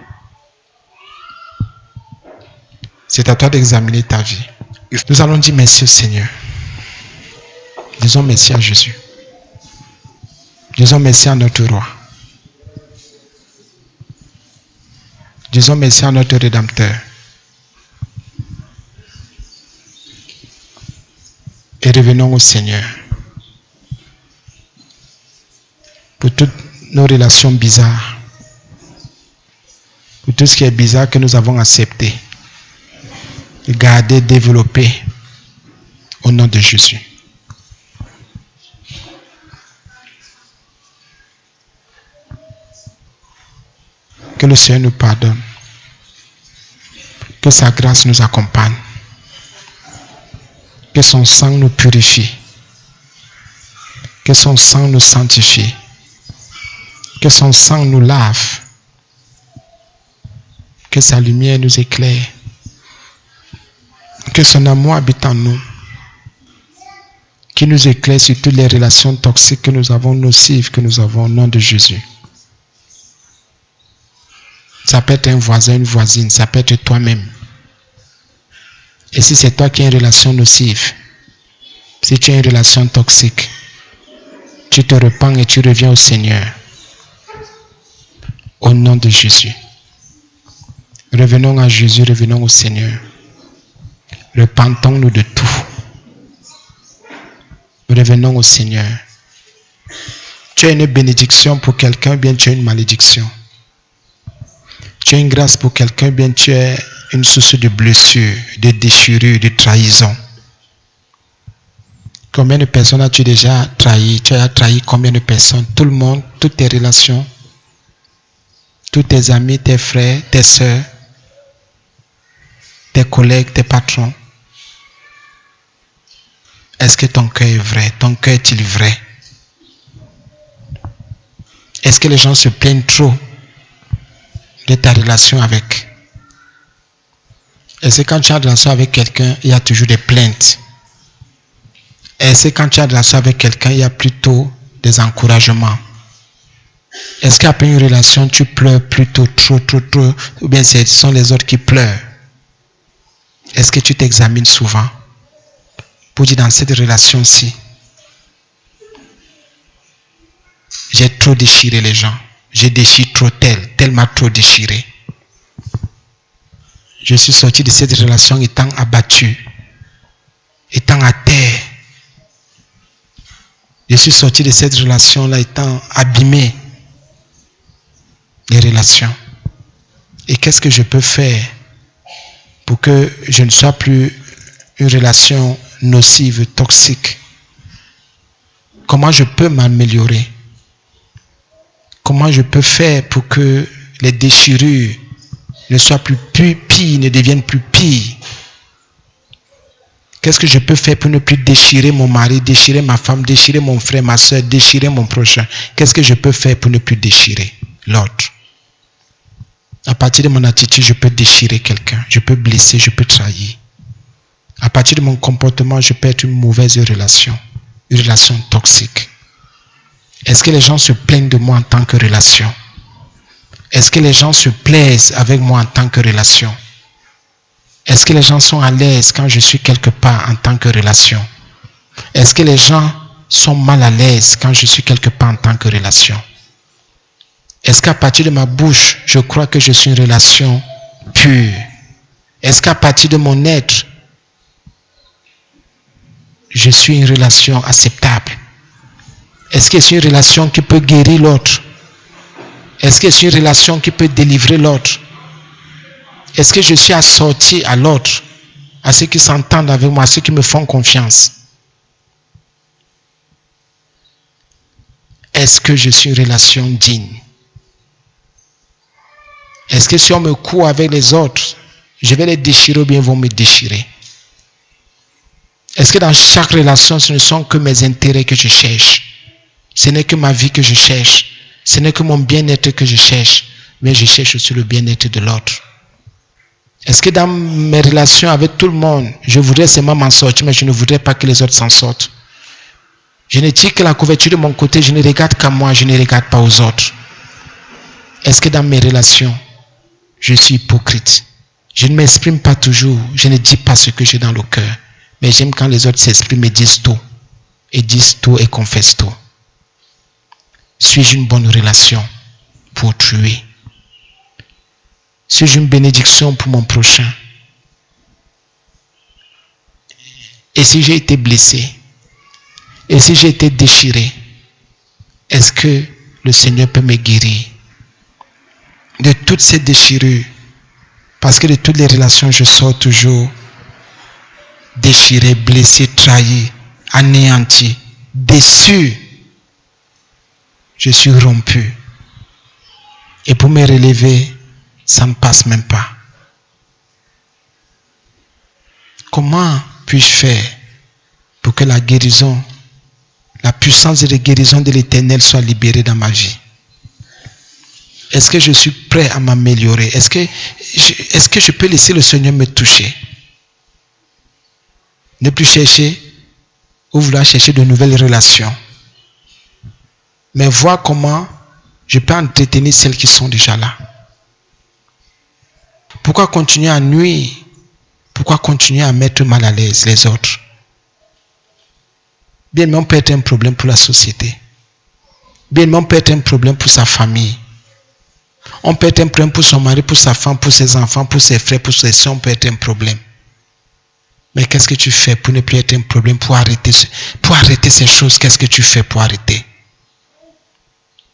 C'est à toi d'examiner ta vie. Nous allons dire merci au Seigneur. Disons merci à Jésus. Disons merci à notre roi. Disons merci à notre Rédempteur. Et revenons au Seigneur. Pour toutes nos relations bizarres. Pour tout ce qui est bizarre que nous avons accepté. Garder, développer. Au nom de Jésus. Que le Seigneur nous pardonne. Que sa grâce nous accompagne. Que son sang nous purifie. Que son sang nous sanctifie. Que son sang nous lave. Que sa lumière nous éclaire. Que son amour habite en nous. Qui nous éclaire sur toutes les relations toxiques que nous avons, nocives que nous avons au nom de Jésus. Ça peut être un voisin, une voisine, ça peut être toi-même. Et si c'est toi qui as une relation nocive, si tu as une relation toxique, tu te repens et tu reviens au Seigneur. Au nom de Jésus. Revenons à Jésus, revenons au Seigneur. Repentons-nous de tout. Revenons au Seigneur. Tu as une bénédiction pour quelqu'un, bien tu as une malédiction. Tu as une grâce pour quelqu'un, bien tu as une source de blessure, de déchirure, de trahison. Combien de personnes as-tu déjà trahi? Tu as trahi combien de personnes? Tout le monde, toutes tes relations, tous tes amis, tes frères, tes soeurs, tes collègues, tes patrons. Est-ce que ton cœur est vrai? Ton cœur est-il vrai? Est-ce que les gens se plaignent trop de ta relation avec? Est-ce que quand tu as une relation avec quelqu'un, il y a toujours des plaintes? Est-ce que quand tu as une relation avec quelqu'un, il y a plutôt des encouragements? Est-ce qu'après une relation, tu pleures plutôt trop, ou bien ce sont les autres qui pleurent? Est-ce que tu t'examines souvent pour dire dans cette relation-ci, j'ai trop déchiré les gens, je déchire trop tel m'a trop déchiré. Je suis sorti de cette relation étant abattu, étant à terre. Je suis sorti de cette relation-là étant abîmé. Les relations. Et qu'est-ce que je peux faire pour que je ne sois plus une relation nocive, toxique? Comment je peux m'améliorer? Comment je peux faire pour que les déchirures ne soient plus pires, ne deviennent plus pires? Qu'est-ce que je peux faire pour ne plus déchirer mon mari, déchirer ma femme, déchirer mon frère, ma soeur, déchirer mon prochain? Qu'est-ce que je peux faire pour ne plus déchirer l'autre? À partir de mon attitude, je peux déchirer quelqu'un, je peux blesser, je peux trahir. À partir de mon comportement, je peux être une mauvaise relation, une relation toxique. Est-ce que les gens se plaignent de moi en tant que relation? Est-ce que les gens se plaisent avec moi en tant que relation? Est-ce que les gens sont à l'aise quand je suis quelque part en tant que relation? Est-ce que les gens sont mal à l'aise quand je suis quelque part en tant que relation? Est-ce qu'à partir de ma bouche, je crois que je suis une relation pure? Est-ce qu'à partir de mon être, je suis une relation acceptable? Est-ce que c'est une relation qui peut guérir l'autre? Est-ce que c'est une relation qui peut délivrer l'autre? Est-ce que je suis assorti à l'autre, à ceux qui s'entendent avec moi, à ceux qui me font confiance? Est-ce que je suis une relation digne? Est-ce que si on me court avec les autres, je vais les déchirer ou bien ils vont me déchirer? Est-ce que dans chaque relation, ce ne sont que mes intérêts que je cherche? Ce n'est que ma vie que je cherche. Ce n'est que mon bien-être que je cherche. Mais je cherche aussi le bien-être de l'autre. Est-ce que dans mes relations avec tout le monde, je voudrais seulement m'en sortir, mais je ne voudrais pas que les autres s'en sortent? Je ne tire que la couverture de mon côté, je ne regarde qu'à moi, je ne regarde pas aux autres. Est-ce que dans mes relations, je suis hypocrite? Je ne m'exprime pas toujours, je ne dis pas ce que j'ai dans le cœur. Mais j'aime quand les autres s'expriment et disent tout. Et disent tout et confessent tout. Suis-je une bonne relation pour autrui? Suis-je une bénédiction pour mon prochain? Et si j'ai été blessé, et si j'ai été déchiré, est-ce que le Seigneur peut me guérir de toutes ces déchirures? Parce que de toutes les relations, je sors toujours déchiré, blessé, trahi, anéanti, déçu. Je suis rompu. Et pour me relever, ça ne passe même pas. Comment puis-je faire pour que la guérison, la puissance de guérison de l'Éternel soit libérée dans ma vie? Est-ce que je suis prêt à m'améliorer? Est-ce que je peux laisser le Seigneur me toucher? Ne plus chercher ou vouloir chercher de nouvelles relations. Mais voir comment je peux entretenir celles qui sont déjà là. Pourquoi continuer à nuire? Pourquoi continuer à mettre mal à l'aise les autres? Bien, mais on peut être un problème pour la société. Bien, mais on peut être un problème pour sa famille. On peut être un problème pour son mari, pour sa femme, pour ses enfants, pour ses frères, pour ses soeurs. On peut être un problème. Mais qu'est-ce que tu fais pour ne plus être un problème, pour arrêter ces choses? Qu'est-ce que tu fais pour arrêter?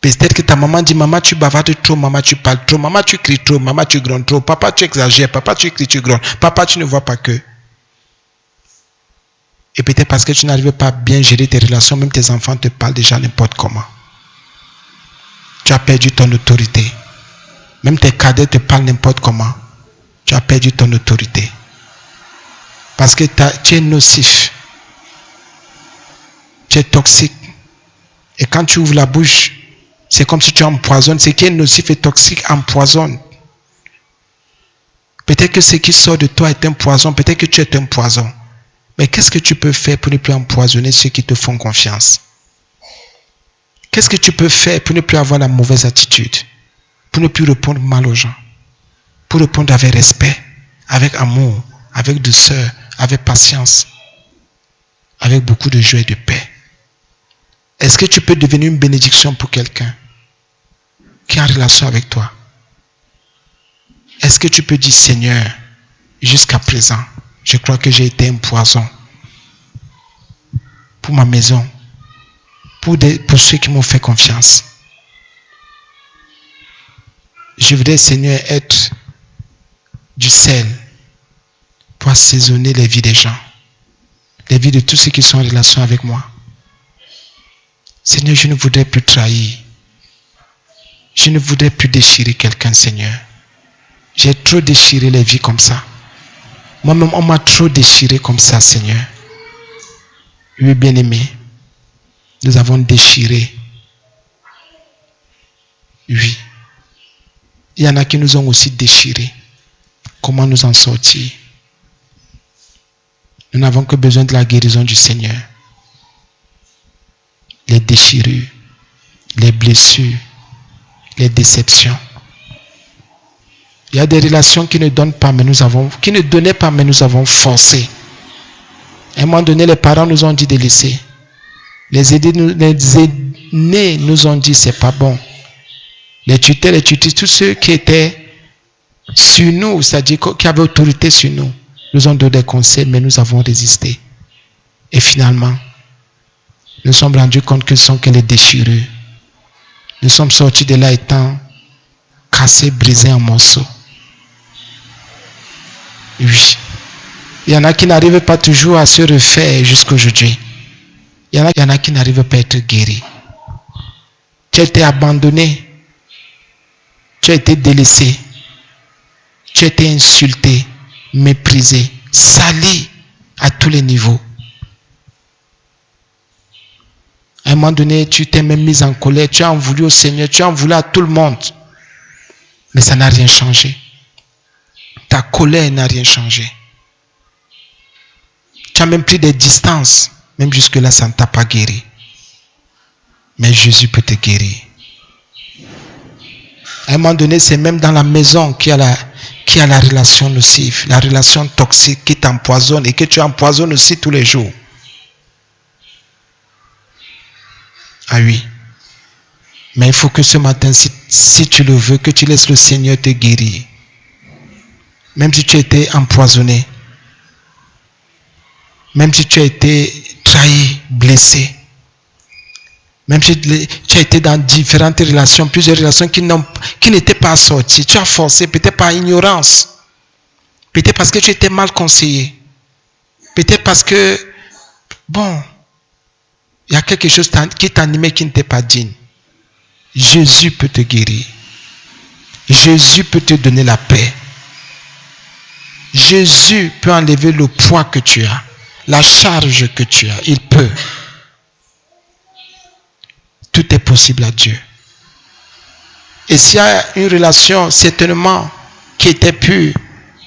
Peut-être que ta maman dit, maman tu bavardes trop, maman tu parles trop, maman tu cries trop, maman tu grondes trop, papa tu exagères, papa tu cries, tu grondes, papa tu ne vois pas que. Et peut-être parce que tu n'arrives pas à bien gérer tes relations, même tes enfants te parlent déjà n'importe comment. Tu as perdu ton autorité. Même tes cadets te parlent n'importe comment. Tu as perdu ton autorité. Parce que tu es nocif. Tu es toxique. Et quand tu ouvres la bouche, c'est comme si tu empoisonnes. Ce qui est nocif et toxique empoisonne. Peut-être que ce qui sort de toi est un poison. Peut-être que tu es un poison. Mais qu'est-ce que tu peux faire pour ne plus empoisonner ceux qui te font confiance? Qu'est-ce que tu peux faire pour ne plus avoir la mauvaise attitude? Pour ne plus répondre mal aux gens? Pour répondre avec respect, avec amour, avec douceur, avec patience, avec beaucoup de joie et de paix. Est-ce que tu peux devenir une bénédiction pour quelqu'un qui est en relation avec toi? Est-ce que tu peux dire, Seigneur, jusqu'à présent, je crois que j'ai été un poison pour ma maison, pour ceux qui m'ont fait confiance. Je voudrais, Seigneur, être du sel pour assaisonner les vies des gens, les vies de tous ceux qui sont en relation avec moi. Seigneur, je ne voudrais plus trahir. Je ne voudrais plus déchirer quelqu'un, Seigneur. J'ai trop déchiré les vies comme ça. Moi-même, on m'a trop déchiré comme ça, Seigneur. Oui, bien-aimé, nous avons déchiré. Oui. Il y en a qui nous ont aussi déchirés. Comment nous en sortir? Nous n'avons que besoin de la guérison du Seigneur. Les déchirures, les blessures, les déceptions. Il y a des relations qui ne donnent pas, mais qui ne donnaient pas, mais nous avons forcé. À un moment donné, les parents nous ont dit de laisser. Les aînés nous ont dit c'est pas bon. Les tuteurs, les tutrices, tous ceux qui étaient sur nous, c'est-à-dire qui avaient autorité sur nous, nous ont donné des conseils, mais nous avons résisté. Et finalement, nous sommes rendus compte que ce sont que les déchirures. Nous sommes sortis de là étant cassés, brisés en morceaux. Oui. Il y en a qui n'arrivent pas toujours à se refaire jusqu'à aujourd'hui. Il y en a qui n'arrivent pas à être guéris. Tu as été abandonné. Tu as été délaissé. Tu as été insulté, méprisé, sali à tous les niveaux. À un moment donné, tu t'es même mis en colère. Tu as en voulu au Seigneur. Tu as en voulu à tout le monde. Mais ça n'a rien changé. Ta colère n'a rien changé. Tu as même pris des distances. Même jusque-là, ça ne t'a pas guéri. Mais Jésus peut te guérir. À un moment donné, c'est même dans la maison qu'il y a la relation nocive, la relation toxique qui t'empoisonne et que tu empoisonnes aussi tous les jours. Ah oui. Mais il faut que ce matin, si tu le veux, que tu laisses le Seigneur te guérir. Même si tu étais empoisonné. Même si tu as été trahi, blessé, même si tu as été dans différentes relations, plusieurs relations qui n'étaient pas sorties, tu as forcé, peut-être par ignorance, peut-être parce que tu étais mal conseillé, peut-être parce que, bon, il y a quelque chose qui t'animait qui ne t'est pas digne. Jésus peut te guérir. Jésus peut te donner la paix. Jésus peut enlever le poids que tu as, la charge que tu as. Il peut. Tout est possible à Dieu. Et s'il y a une relation certainement qui était pure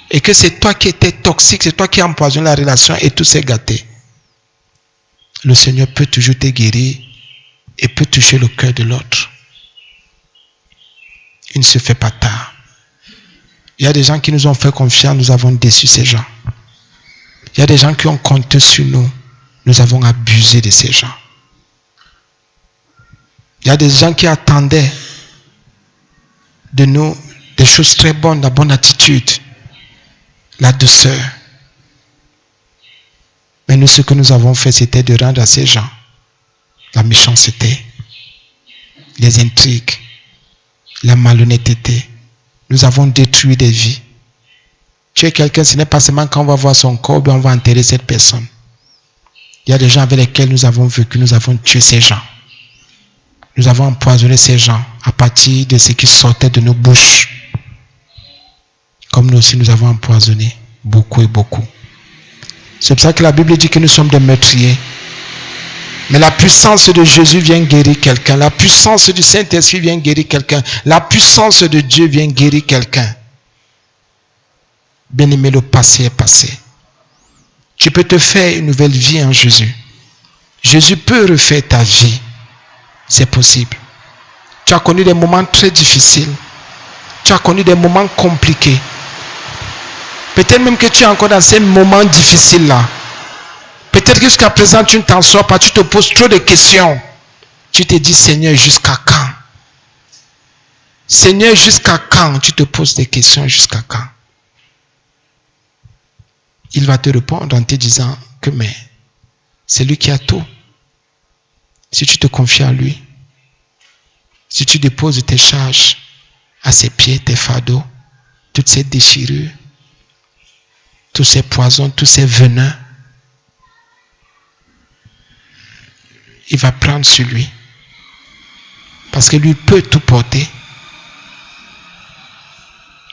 et que c'est toi qui étais toxique, c'est toi qui as empoisonné la relation et tout s'est gâté, le Seigneur peut toujours te guérir et peut toucher le cœur de l'autre. Il ne se fait pas tard. Il y a des gens qui nous ont fait confiance, nous avons déçu ces gens. Il y a des gens qui ont compté sur nous, nous avons abusé de ces gens. Il y a des gens qui attendaient de nous des choses très bonnes, la bonne attitude, la douceur. Mais nous, ce que nous avons fait, c'était de rendre à ces gens la méchanceté, les intrigues, la malhonnêteté. Nous avons détruit des vies. Tuer quelqu'un, ce n'est pas seulement quand on va voir son corps, on va enterrer cette personne. Il y a des gens avec lesquels nous avons vécu, nous avons tué ces gens. Nous avons empoisonné ces gens à partir de ce qui sortait de nos bouches. Comme nous aussi, nous avons empoisonné beaucoup et beaucoup. C'est pour ça que la Bible dit que nous sommes des meurtriers. Mais la puissance de Jésus vient guérir quelqu'un. La puissance du Saint-Esprit vient guérir quelqu'un. La puissance de Dieu vient guérir quelqu'un. Bien-aimé, le passé est passé. Tu peux te faire une nouvelle vie en Jésus. Jésus peut refaire ta vie. C'est possible. Tu as connu des moments très difficiles. Tu as connu des moments compliqués. Peut-être même que tu es encore dans ces moments difficiles-là. Peut-être que jusqu'à présent, tu ne t'en sors pas. Tu te poses trop de questions. Tu te dis, Seigneur, jusqu'à quand? Seigneur, jusqu'à quand? Tu te poses des questions, jusqu'à quand? Il va te répondre en te disant que mais c'est lui qui a tout. Si tu te confies à lui, si tu déposes tes charges à ses pieds, tes fardeaux, toutes ces déchirures, tous ces poisons, tous ces venins, il va prendre sur lui. Parce que lui peut tout porter.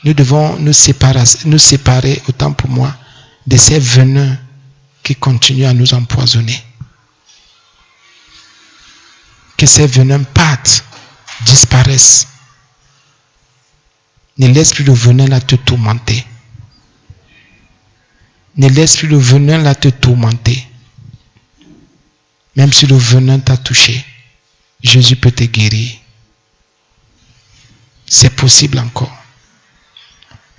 Nous devons nous séparer, autant pour moi, de ces venins qui continuent à nous empoisonner. Que ces venins partent, disparaissent. Ne laisse plus le venin là te tourmenter. Ne laisse plus le venin là te tourmenter. Même si le venin t'a touché, Jésus peut te guérir. C'est possible encore.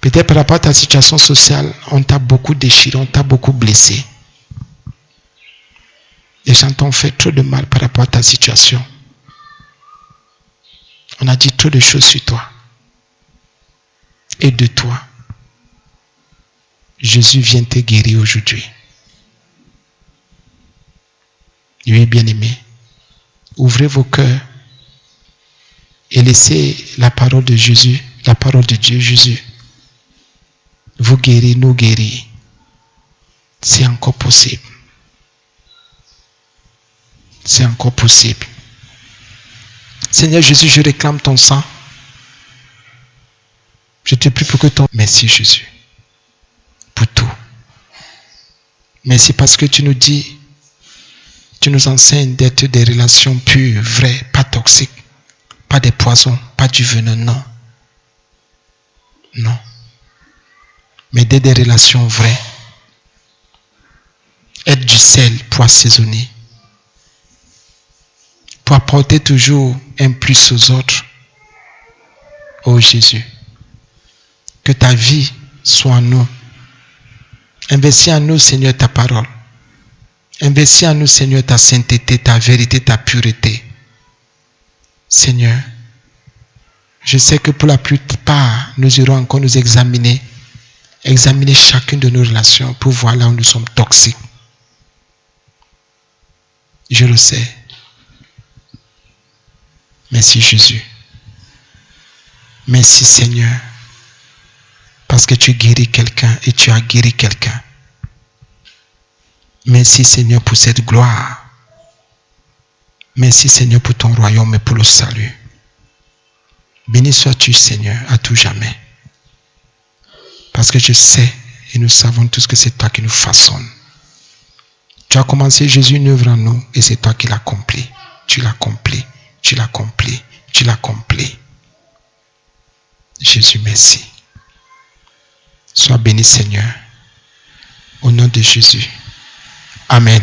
Peut-être par rapport à ta situation sociale, on t'a beaucoup déchiré, on t'a beaucoup blessé. Les gens t'ont fait trop de mal par rapport à ta situation. On a dit trop de choses sur toi. Et de toi. Jésus vient te guérir aujourd'hui. Oui, bien-aimés, ouvrez vos cœurs et laissez la parole de Jésus, la parole de Dieu, Jésus, vous guérir, nous guérir. C'est encore possible. C'est encore possible. Seigneur Jésus, je réclame ton sang. Je te prie pour que ton... Merci Jésus. Pour tout. Merci parce que tu nous dis, tu nous enseignes d'être des relations pures, vraies, pas toxiques, pas des poisons, pas du venin, non. Non. Mais d'être des relations vraies. Être du sel pour assaisonner. Pour apporter toujours un plus aux autres. Oh Jésus. Que ta vie soit en nous. Investis en nous, Seigneur, ta parole. Investis en nous, Seigneur, ta sainteté, ta vérité, ta pureté. Seigneur, je sais que pour la plupart, nous irons encore nous examiner chacune de nos relations pour voir là où nous sommes toxiques. Je le sais. Merci Jésus. Merci Seigneur. Parce que tu guéris quelqu'un et tu as guéri quelqu'un. Merci Seigneur pour cette gloire. Merci Seigneur pour ton royaume et pour le salut. Béni sois-tu Seigneur à tout jamais. Parce que je sais et nous savons tous que c'est toi qui nous façonnes. Tu as commencé Jésus une œuvre en nous et c'est toi qui l'accomplis. Tu l'accomplis, tu l'accomplis, tu l'accomplis. Jésus, merci. Sois béni Seigneur. Au nom de Jésus. Amen.